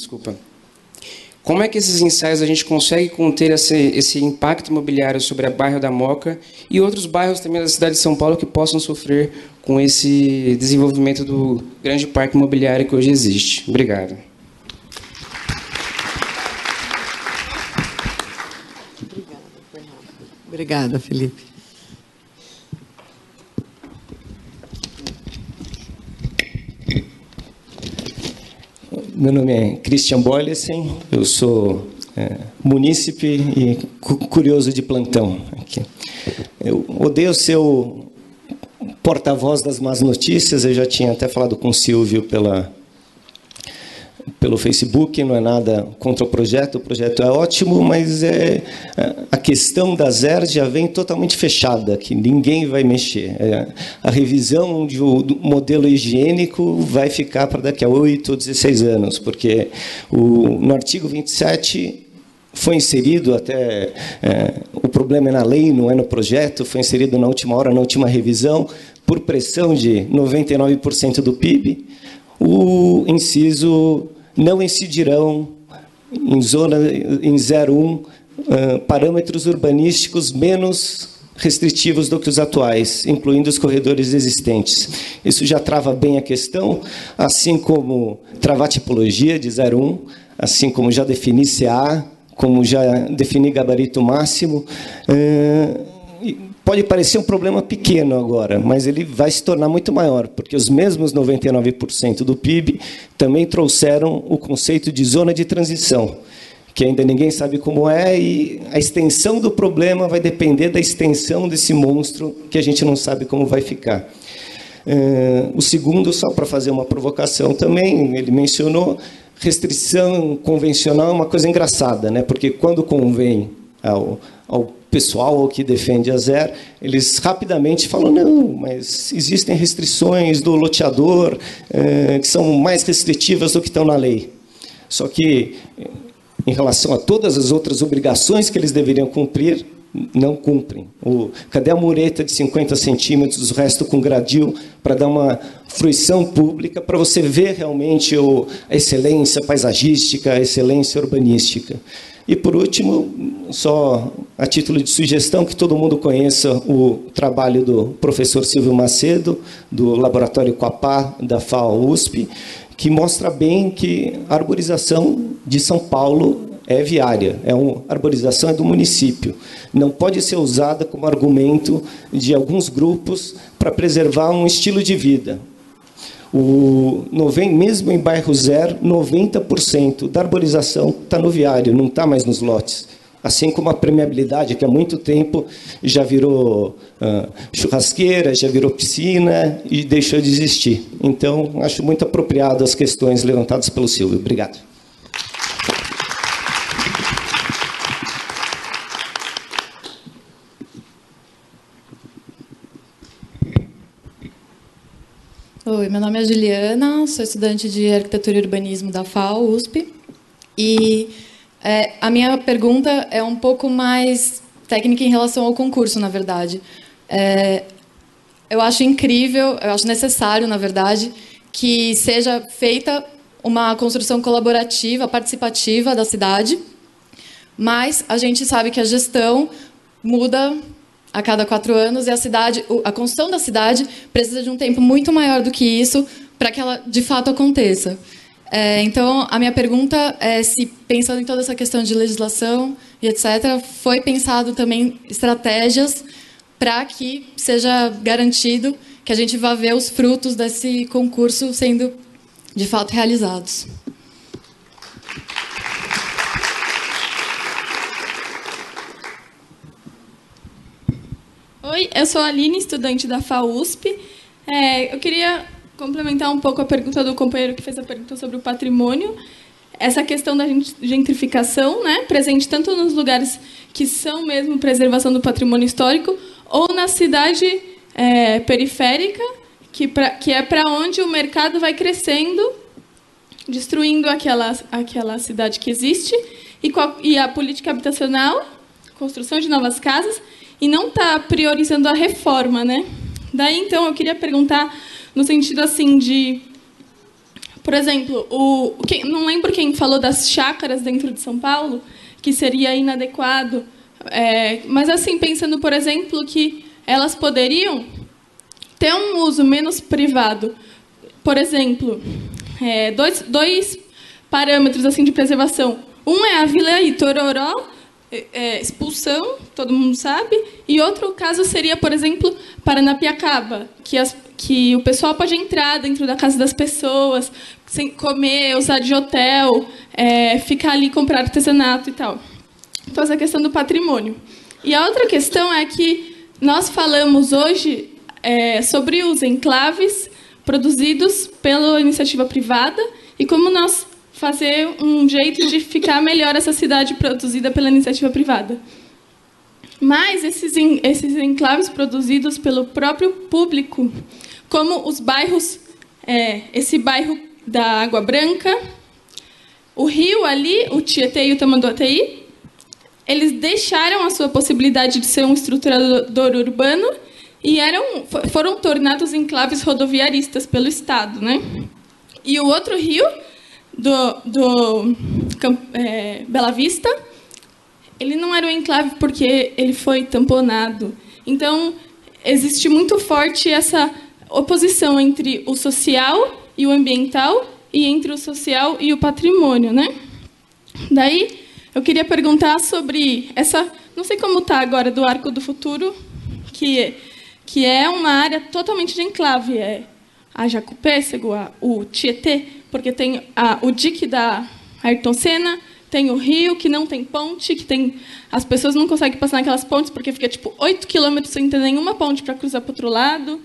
Como é que esses ensaios a gente consegue conter esse impacto imobiliário sobre o bairro da Moca e outros bairros também da cidade de São Paulo que possam sofrer com esse desenvolvimento do grande parque imobiliário que hoje existe? Obrigado. Obrigada, Felipe. Meu nome é Christian Boylesen, eu sou munícipe e curioso de plantão. Aqui. Eu odeio ser o porta-voz das más notícias, eu já tinha até falado com o Silvio pelo Facebook, não é nada contra o projeto é ótimo, mas a questão da ZER já vem totalmente fechada, que ninguém vai mexer. A revisão do modelo higiênico vai ficar para daqui a 8 ou 16 anos, porque no artigo 27 foi inserido até, o problema é na lei, não é no projeto, foi inserido na última hora, na última revisão, por pressão de 99% do PIB, o inciso não incidirão em 01 parâmetros urbanísticos menos restritivos do que os atuais, incluindo os corredores existentes. Isso já trava bem a questão, assim como travar a tipologia de 01, assim como já definir CA, como já definir gabarito máximo. Pode parecer um problema pequeno agora, mas ele vai se tornar muito maior, porque os mesmos 99% do PIB também trouxeram o conceito de zona de transição, que ainda ninguém sabe como é, e a extensão do problema vai depender da extensão desse monstro, que a gente não sabe como vai ficar. O segundo, só para fazer uma provocação também, ele mencionou, restrição convencional é uma coisa engraçada, né? Porque quando convém ao pessoal que defende a ZER, eles rapidamente falam, não, mas existem restrições do loteador que são mais restritivas do que estão na lei. Só que, em relação a todas as outras obrigações que eles deveriam cumprir, não cumprem. Cadê a mureta de 50 centímetros, o resto com gradil, para dar uma fruição pública, para você ver realmente a excelência paisagística, a excelência urbanística? E, por último, só a título de sugestão, que todo mundo conheça o trabalho do professor Silvio Macedo, do Laboratório Coapá, da FAO-USP, que mostra bem que a arborização de São Paulo é viária, a arborização é do município. Não pode ser usada como argumento de alguns grupos para preservar um estilo de vida. Mesmo em bairro zero, 90% da arborização está no viário, não está mais nos lotes. Assim como a permeabilidade, que há muito tempo já virou churrasqueira, já virou piscina e deixou de existir. Então, acho muito apropriado as questões levantadas pelo Silvio. Obrigado. Oi, meu nome é Juliana, sou estudante de Arquitetura e Urbanismo da FAO-USP. E a minha pergunta é um pouco mais técnica em relação ao concurso, na verdade. Eu acho incrível, eu acho necessário, na verdade, que seja feita uma construção colaborativa, participativa da cidade, mas a gente sabe que a gestão muda a cada 4 anos, e a construção da cidade precisa de um tempo muito maior do que isso para que ela, de fato, aconteça. Então, a minha pergunta é se, pensando em toda essa questão de legislação e etc., foi pensado também estratégias para que seja garantido que a gente vá ver os frutos desse concurso sendo, de fato, realizados. Oi, eu sou a Aline, estudante da FAO-USP. Eu queria complementar um pouco a pergunta do companheiro que fez a pergunta sobre o patrimônio. Essa questão da gentrificação, né, presente tanto nos lugares que são mesmo preservação do patrimônio histórico, ou na cidade periférica, que é para onde o mercado vai crescendo, destruindo aquela cidade que existe, e a política habitacional, construção de novas casas, e não está priorizando a reforma, né? Daí, então, eu queria perguntar no sentido assim de, por exemplo, não lembro quem falou das chácaras dentro de São Paulo, que seria inadequado, mas assim, pensando, por exemplo, que elas poderiam ter um uso menos privado. Por exemplo, dois parâmetros assim de preservação. Um é a Vila Itororó, expulsão, todo mundo sabe, e outro caso seria, por exemplo, Paranapiacaba, que o pessoal pode entrar dentro da casa das pessoas, sem comer, usar de hotel, ficar ali, comprar artesanato e tal. Então, essa questão do patrimônio. E a outra questão é que nós falamos hoje sobre os enclaves produzidos pela iniciativa privada e como nós fazer um jeito de ficar melhor essa cidade produzida pela iniciativa privada. Mas esses enclaves produzidos pelo próprio público, como os bairros, esse bairro da Água Branca, o rio ali, o Tietê e o Tamanduateí, eles deixaram a sua possibilidade de ser um estruturador urbano e foram tornados enclaves rodoviaristas pelo Estado, né? E o outro rio, Bela Vista, ele não era um enclave porque ele foi tamponado. Então, existe muito forte essa oposição entre o social e o ambiental e entre o social e o patrimônio, né? Daí, eu queria perguntar sobre essa, não sei como está agora, do Arco do Futuro, que é uma área totalmente de enclave. A Jacupéssego, o Tietê, porque tem o dique da Ayrton Senna, tem o rio, que não tem ponte, as pessoas não conseguem passar naquelas pontes, porque fica tipo 8 quilômetros sem ter nenhuma ponte para cruzar para o outro lado.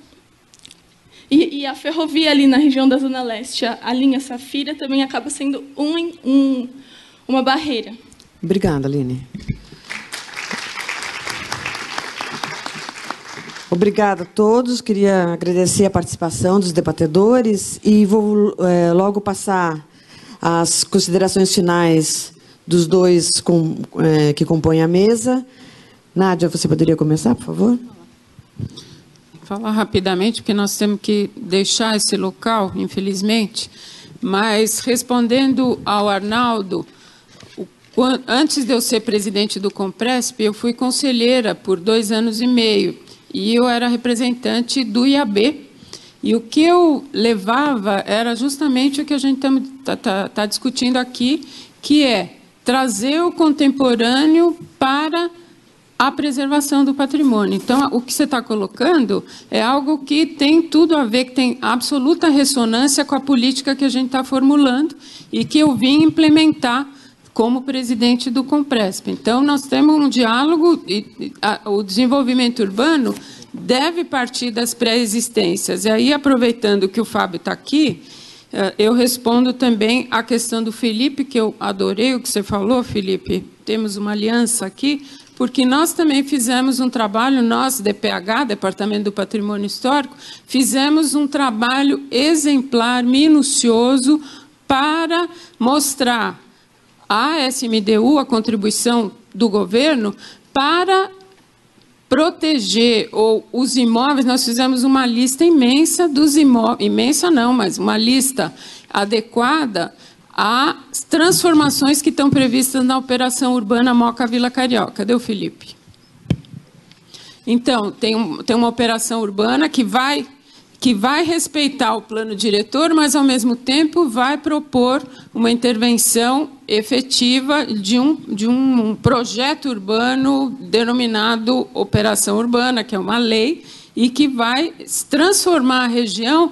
E a ferrovia ali na região da Zona Leste, a linha Safira, também acaba sendo uma barreira. Obrigada, Aline. Obrigada a todos. Queria agradecer a participação dos debatedores e vou logo passar as considerações finais dos dois que compõem a mesa. Nádia, você poderia começar, por favor? Falar rapidamente, porque nós temos que deixar esse local, infelizmente, mas respondendo ao Arnaldo, antes de eu ser presidente do Compresp, eu fui conselheira por 2 anos e meio, e eu era representante do IAB, e o que eu levava era justamente o que a gente está discutindo aqui, que é trazer o contemporâneo para a preservação do patrimônio. Então, o que você está colocando é algo que tem tudo a ver, que tem absoluta ressonância com a política que a gente está formulando e que eu vim implementar como presidente do Compresp. Então, nós temos um diálogo e o desenvolvimento urbano deve partir das pré-existências. E aí, aproveitando que o Fábio está aqui, eu respondo também à questão do Felipe, que eu adorei o que você falou, Felipe. Temos uma aliança aqui, porque nós também fizemos um trabalho, nós, DPH, Departamento do Patrimônio Histórico, fizemos um trabalho exemplar, minucioso, para mostrar à SMDU, a contribuição do governo, para proteger os imóveis. Nós fizemos uma lista imensa dos imóveis, imensa não, mas uma lista adequada às transformações que estão previstas na Operação Urbana Moca Vila Carioca. Cadê o Felipe? Então, tem uma operação urbana que vai respeitar o plano diretor, mas, ao mesmo tempo, vai propor uma intervenção efetiva de um projeto urbano denominado Operação Urbana, que é uma lei, e que vai transformar a região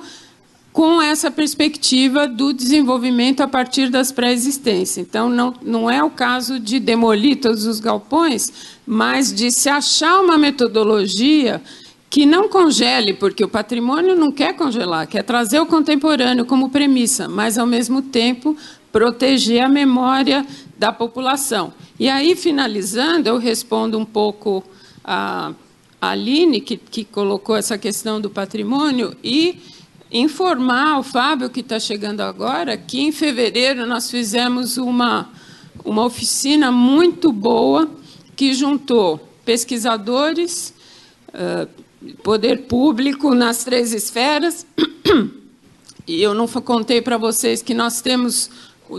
com essa perspectiva do desenvolvimento a partir das pré-existências. Então, não é o caso de demolir todos os galpões, mas de se achar uma metodologia que não congele, porque o patrimônio não quer congelar, quer trazer o contemporâneo como premissa, mas, ao mesmo tempo, proteger a memória da população. E aí, finalizando, eu respondo um pouco a Aline, que colocou essa questão do patrimônio, e informar o Fábio, que está chegando agora, que em fevereiro nós fizemos uma oficina muito boa, que juntou pesquisadores, poder público nas 3 esferas, e eu não contei para vocês que nós temos,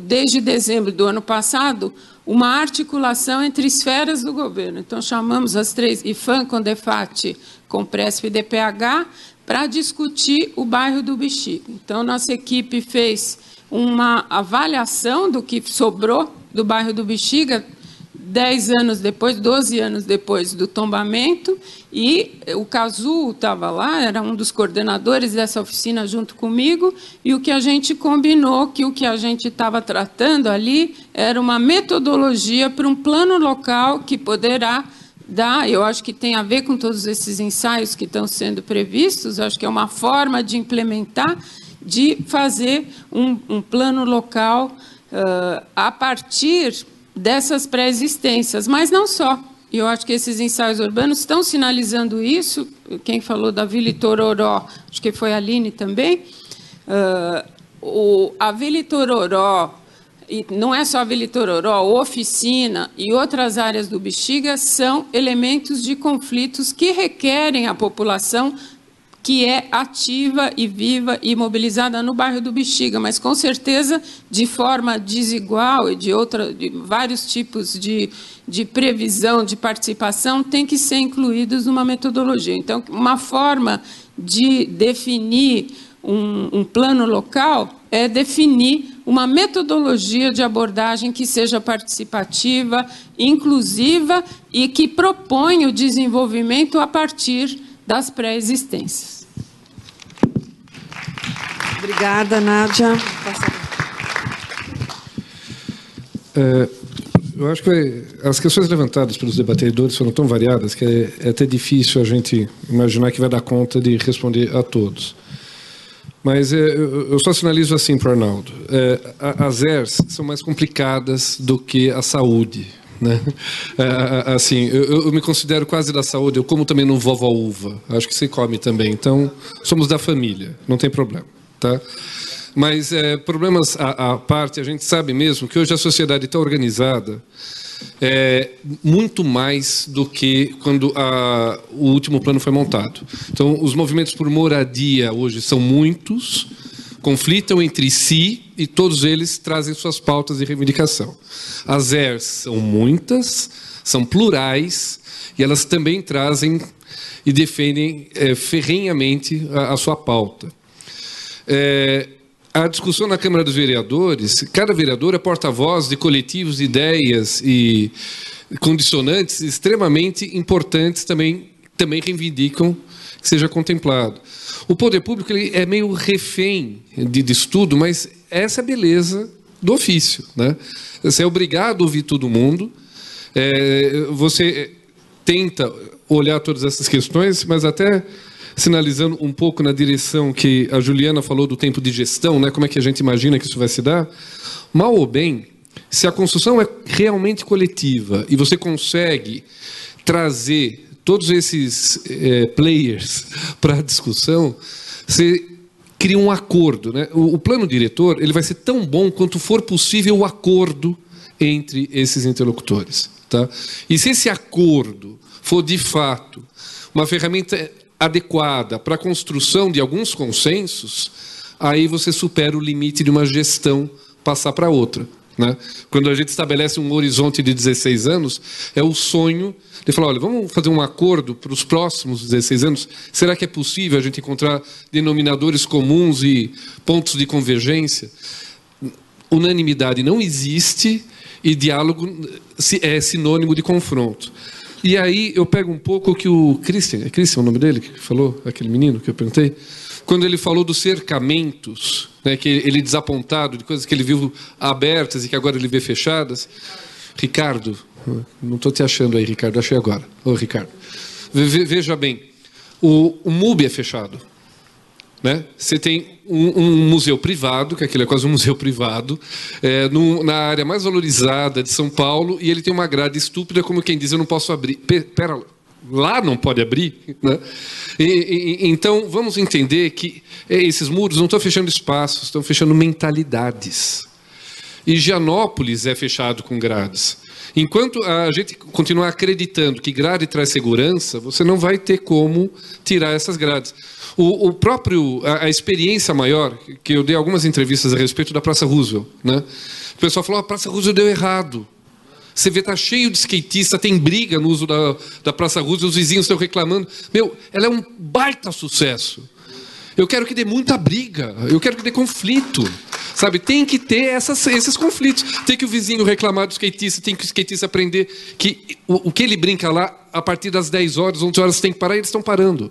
desde dezembro do ano passado, uma articulação entre esferas do governo. Então, chamamos as 3, IFAM, CONDEFAT, Compresp e DPH, para discutir o bairro do Bexiga. Então, nossa equipe fez uma avaliação do que sobrou do bairro do Bexiga 10 anos depois, 12 anos depois do tombamento, e o Cazu estava lá, era um dos coordenadores dessa oficina junto comigo, e o que a gente combinou, que o que a gente estava tratando ali era uma metodologia para um plano local que poderá dar, eu acho que tem a ver com todos esses ensaios que estão sendo previstos, acho que é uma forma de implementar, de fazer um plano local a partir dessas pré-existências, mas não só. E eu acho que esses ensaios urbanos estão sinalizando isso. Quem falou da Vila Itororó, acho que foi a Aline também. A Vila Itororó, e não é só a Vila Itororó, oficina e outras áreas do Bexiga são elementos de conflitos que requerem a população que é ativa e viva e mobilizada no bairro do Bexiga, mas, com certeza, de forma desigual e de vários tipos de previsão, de participação, tem que ser incluídos numa metodologia. Então, uma forma de definir um plano local é definir uma metodologia de abordagem que seja participativa, inclusiva e que proponha o desenvolvimento a partir das pré-existências. Obrigada, Nádia. Eu acho que as questões levantadas pelos debatedores foram tão variadas que é até difícil a gente imaginar que vai dar conta de responder a todos. Mas eu só sinalizo assim para o Arnaldo. As ERS são mais complicadas do que a saúde. Né? Assim, eu me considero quase da saúde, eu como também no vovó uva, acho que você come também, então somos da família, não tem problema, tá? Mas, problemas à parte, a gente sabe mesmo que hoje a sociedade está organizada muito mais do que quando o último plano foi montado. Então, os movimentos por moradia hoje são muitos, conflitam entre si e todos eles trazem suas pautas de reivindicação. As ERs são muitas, são plurais, e elas também trazem e defendem ferrenhamente a sua pauta. A discussão na Câmara dos Vereadores, cada vereador é porta-voz de coletivos, ideias e condicionantes extremamente importantes também reivindicam que seja contemplado. O poder público ele é meio refém de estudo, mas essa é a beleza do ofício, né? Você é obrigado a ouvir todo mundo, você tenta olhar todas essas questões, mas até sinalizando um pouco na direção que a Juliana falou do tempo de gestão, né? Como é que a gente imagina que isso vai se dar? Mal ou bem, se a construção é realmente coletiva e você consegue trazer todos esses players para a discussão, você cria um acordo, né? O plano diretor ele vai ser tão bom quanto for possível o acordo entre esses interlocutores, tá? E se esse acordo for de fato uma ferramenta adequada para a construção de alguns consensos, aí você supera o limite de uma gestão passar para outra, né? Quando a gente estabelece um horizonte de 16 anos, é o sonho de falar, olha, vamos fazer um acordo para os próximos 16 anos? Será que é possível a gente encontrar denominadores comuns e pontos de convergência? Unanimidade não existe e diálogo é sinônimo de confronto. E aí eu pego um pouco o que o Christian, é Christian o nome dele que falou, aquele menino que eu perguntei, quando ele falou dos cercamentos, né, que ele desapontado de coisas que ele viu abertas e que agora ele vê fechadas. Ricardo, não estou te achando aí, Ricardo, achei agora. Ô, Ricardo, veja bem, o MUB é fechado, né? Você tem um museu privado, que aquele é quase um museu privado, na área mais valorizada de São Paulo, e ele tem uma grade estúpida, como quem diz, eu não posso abrir. Pera, lá não pode abrir, né? Então, vamos entender que esses muros não estão fechando espaços, estão fechando mentalidades. Higienópolis é fechado com grades. Enquanto a gente continuar acreditando que grade traz segurança, você não vai ter como tirar essas grades. A experiência maior, que eu dei algumas entrevistas a respeito da Praça Roosevelt, né? O pessoal falou, a Praça Roosevelt deu errado. Você vê, está cheio de skatista, tem briga no uso da Praça Roosevelt, os vizinhos estão reclamando. Ela é um baita sucesso. Eu quero que dê muita briga, eu quero que dê conflito. Sabe, tem que ter esses conflitos. Tem que o vizinho reclamar do skatista, tem que o skatista aprender que o que ele brinca lá, a partir das 10 horas, 11 horas, tem que parar, e eles estão parando.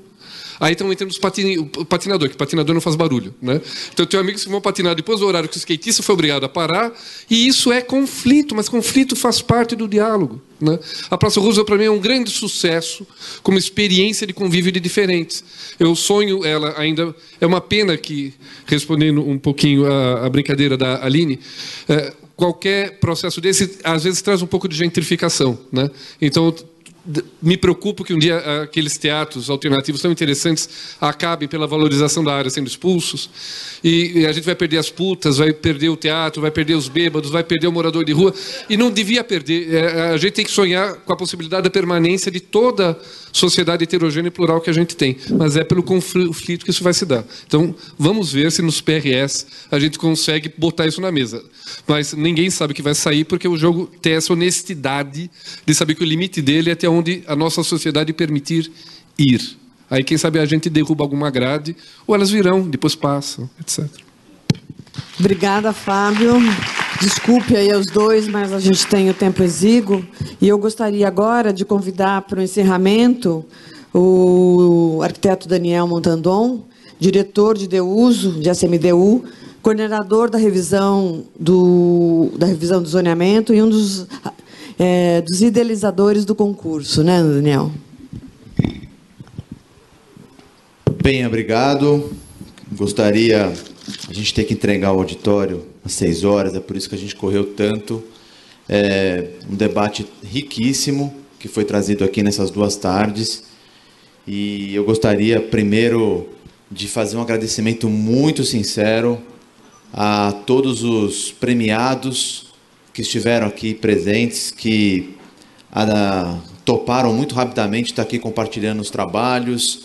Aí estão entrando os patinador, que patinador não faz barulho, né? Então, tem amigos que vão patinar depois do horário que o skatista foi obrigado a parar, e isso é conflito, mas conflito faz parte do diálogo, né? A Praça Roosevelt, para mim, é um grande sucesso como experiência de convívio de diferentes. Eu sonho ela ainda... É uma pena que, respondendo um pouquinho a brincadeira da Aline, qualquer processo desse, às vezes, traz um pouco de gentrificação, né? Então, me preocupo que um dia aqueles teatros alternativos tão interessantes acabem pela valorização da área sendo expulsos, e a gente vai perder as putas, vai perder o teatro, vai perder os bêbados, vai perder o morador de rua, e não devia perder. A gente tem que sonhar com a possibilidade da permanência de toda a sociedade heterogênea e plural que a gente tem, mas é pelo conflito que isso vai se dar. Então, vamos ver se nos PRS a gente consegue botar isso na mesa. Mas ninguém sabe o que vai sair, porque o jogo tem essa honestidade de saber que o limite dele é até onde a nossa sociedade permitir ir. Aí, quem sabe, a gente derruba alguma grade, ou elas virão, depois passam, etc. Obrigada, Fábio. Desculpe aí aos dois, mas a gente tem o tempo exíguo. E eu gostaria agora de convidar para o encerramento o arquiteto Daniel Montandon, diretor de DEUSO, de SMDU, coordenador da revisão do zoneamento e um dos idealizadores do concurso, né, Daniel? Bem, obrigado. Gostaria... A gente tem que entregar o auditório às 6 horas, é por isso que a gente correu tanto. Um debate riquíssimo que foi trazido aqui nessas 2 tardes. E eu gostaria, primeiro, de fazer um agradecimento muito sincero a todos os premiados que estiveram aqui presentes, que toparam muito rapidamente estar aqui compartilhando os trabalhos,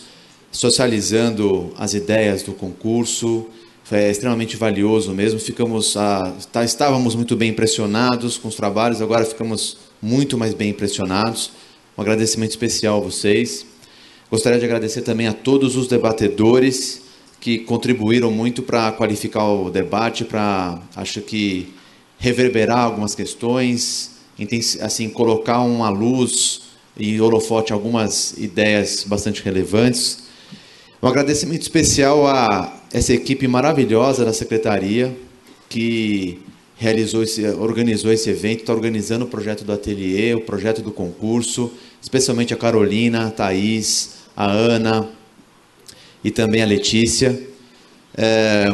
socializando as ideias do concurso. É extremamente valioso mesmo. Estávamos muito bem impressionados com os trabalhos, agora ficamos muito mais bem impressionados. Um agradecimento especial a vocês. Gostaria de agradecer também a todos os debatedores que contribuíram muito para qualificar o debate, para, acho que, reverberar algumas questões, assim, colocar uma luz e holofote algumas ideias bastante relevantes. Um agradecimento especial a essa equipe maravilhosa da Secretaria que organizou esse evento, está organizando o projeto do ateliê, o projeto do concurso, especialmente a Carolina, a Thaís, a Ana e também a Letícia.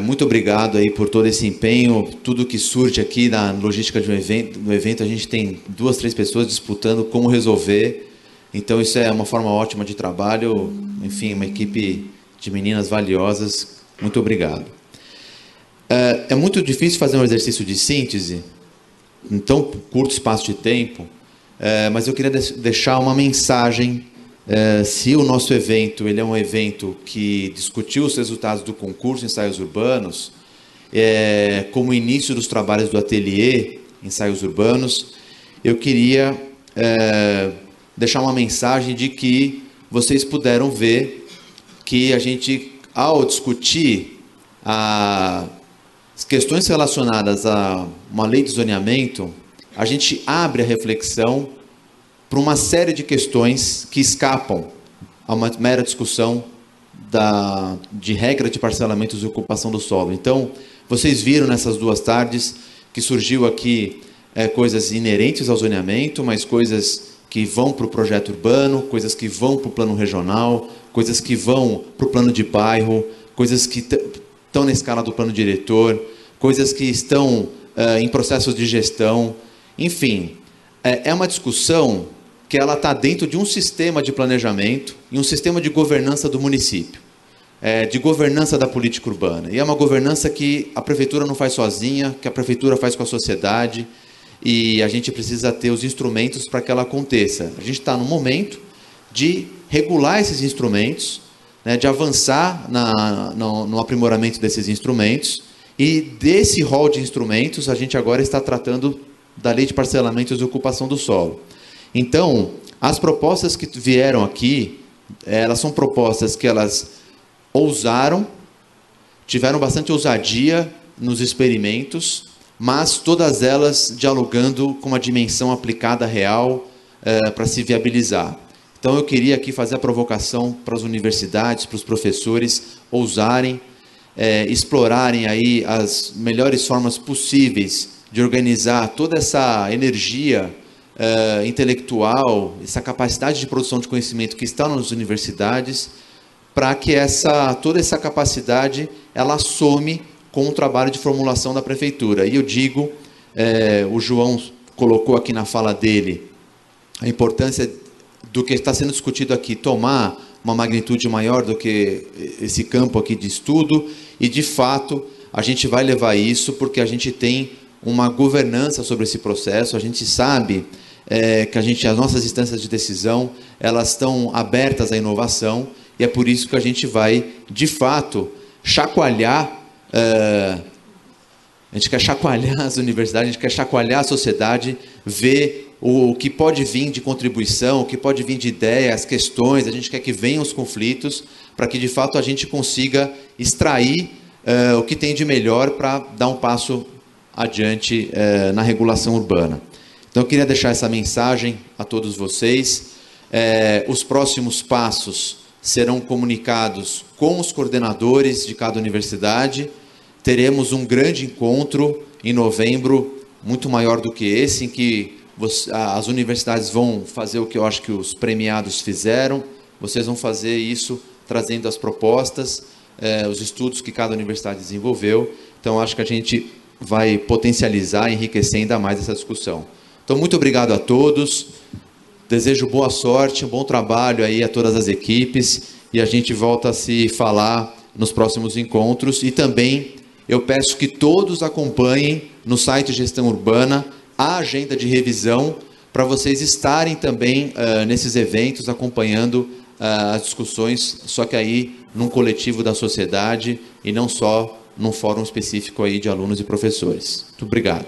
Muito obrigado aí por todo esse empenho, tudo que surge aqui na logística de um evento, a gente tem 2, 3 pessoas disputando como resolver, então isso é uma forma ótima de trabalho, enfim, uma equipe de meninas valiosas, muito obrigado. É muito difícil fazer um exercício de síntese em tão curto espaço de tempo, mas eu queria deixar uma mensagem. Se o nosso evento ele é um evento que discutiu os resultados do concurso Ensaios Urbanos, como início dos trabalhos do ateliê Ensaios Urbanos, eu queria deixar uma mensagem de que vocês puderam ver que a gente, ao discutir as questões relacionadas a uma lei de zoneamento, a gente abre a reflexão para uma série de questões que escapam a uma mera discussão de regra de parcelamentos e ocupação do solo. Então, vocês viram nessas 2 tardes que surgiu aqui coisas inerentes ao zoneamento, mas coisas que vão para o projeto urbano, coisas que vão para o plano regional, coisas que vão para o plano de bairro, coisas que estão na escala do plano diretor, coisas que estão em processos de gestão. Enfim, é uma discussão que ela está dentro de um sistema de planejamento e um sistema de governança do município, de governança da política urbana. E é uma governança que a prefeitura não faz sozinha, que a prefeitura faz com a sociedade, e a gente precisa ter os instrumentos para que ela aconteça. A gente está no momento de regular esses instrumentos, de avançar no aprimoramento desses instrumentos, e desse rol de instrumentos a gente agora está tratando da lei de parcelamentos e ocupação do solo. Então, as propostas que vieram aqui, elas são propostas que elas ousaram, tiveram bastante ousadia nos experimentos, mas todas elas dialogando com uma dimensão aplicada real para se viabilizar. Então, eu queria aqui fazer a provocação para as universidades, para os professores ousarem, explorarem aí as melhores formas possíveis de organizar toda essa energia intelectual, essa capacidade de produção de conhecimento que está nas universidades, para que toda essa capacidade ela some com o trabalho de formulação da prefeitura. E eu digo, o João colocou aqui na fala dele, a importância do que está sendo discutido aqui, tomar uma magnitude maior do que esse campo aqui de estudo, e de fato a gente vai levar isso porque a gente tem uma governança sobre esse processo, a gente sabe que as nossas instâncias de decisão, elas estão abertas à inovação, e é por isso que a gente vai, de fato, chacoalhar, a gente quer chacoalhar as universidades, a gente quer chacoalhar a sociedade, ver o que pode vir de contribuição, o que pode vir de ideia, as questões, a gente quer que venham os conflitos, para que, de fato, a gente consiga extrair o que tem de melhor para dar um passo adiante na regulação urbana. Então, eu queria deixar essa mensagem a todos vocês. Os próximos passos serão comunicados com os coordenadores de cada universidade. Teremos um grande encontro em novembro, muito maior do que esse, em que as universidades vão fazer o que eu acho que os premiados fizeram. Vocês vão fazer isso trazendo as propostas, os estudos que cada universidade desenvolveu. Então, acho que a gente vai potencializar, enriquecer ainda mais essa discussão. Então, muito obrigado a todos. Desejo boa sorte, um bom trabalho aí a todas as equipes, e a gente volta a se falar nos próximos encontros, e também eu peço que todos acompanhem no site Gestão Urbana a agenda de revisão, para vocês estarem também nesses eventos acompanhando as discussões, só que aí num coletivo da sociedade e não só num fórum específico aí de alunos e professores. Muito obrigado.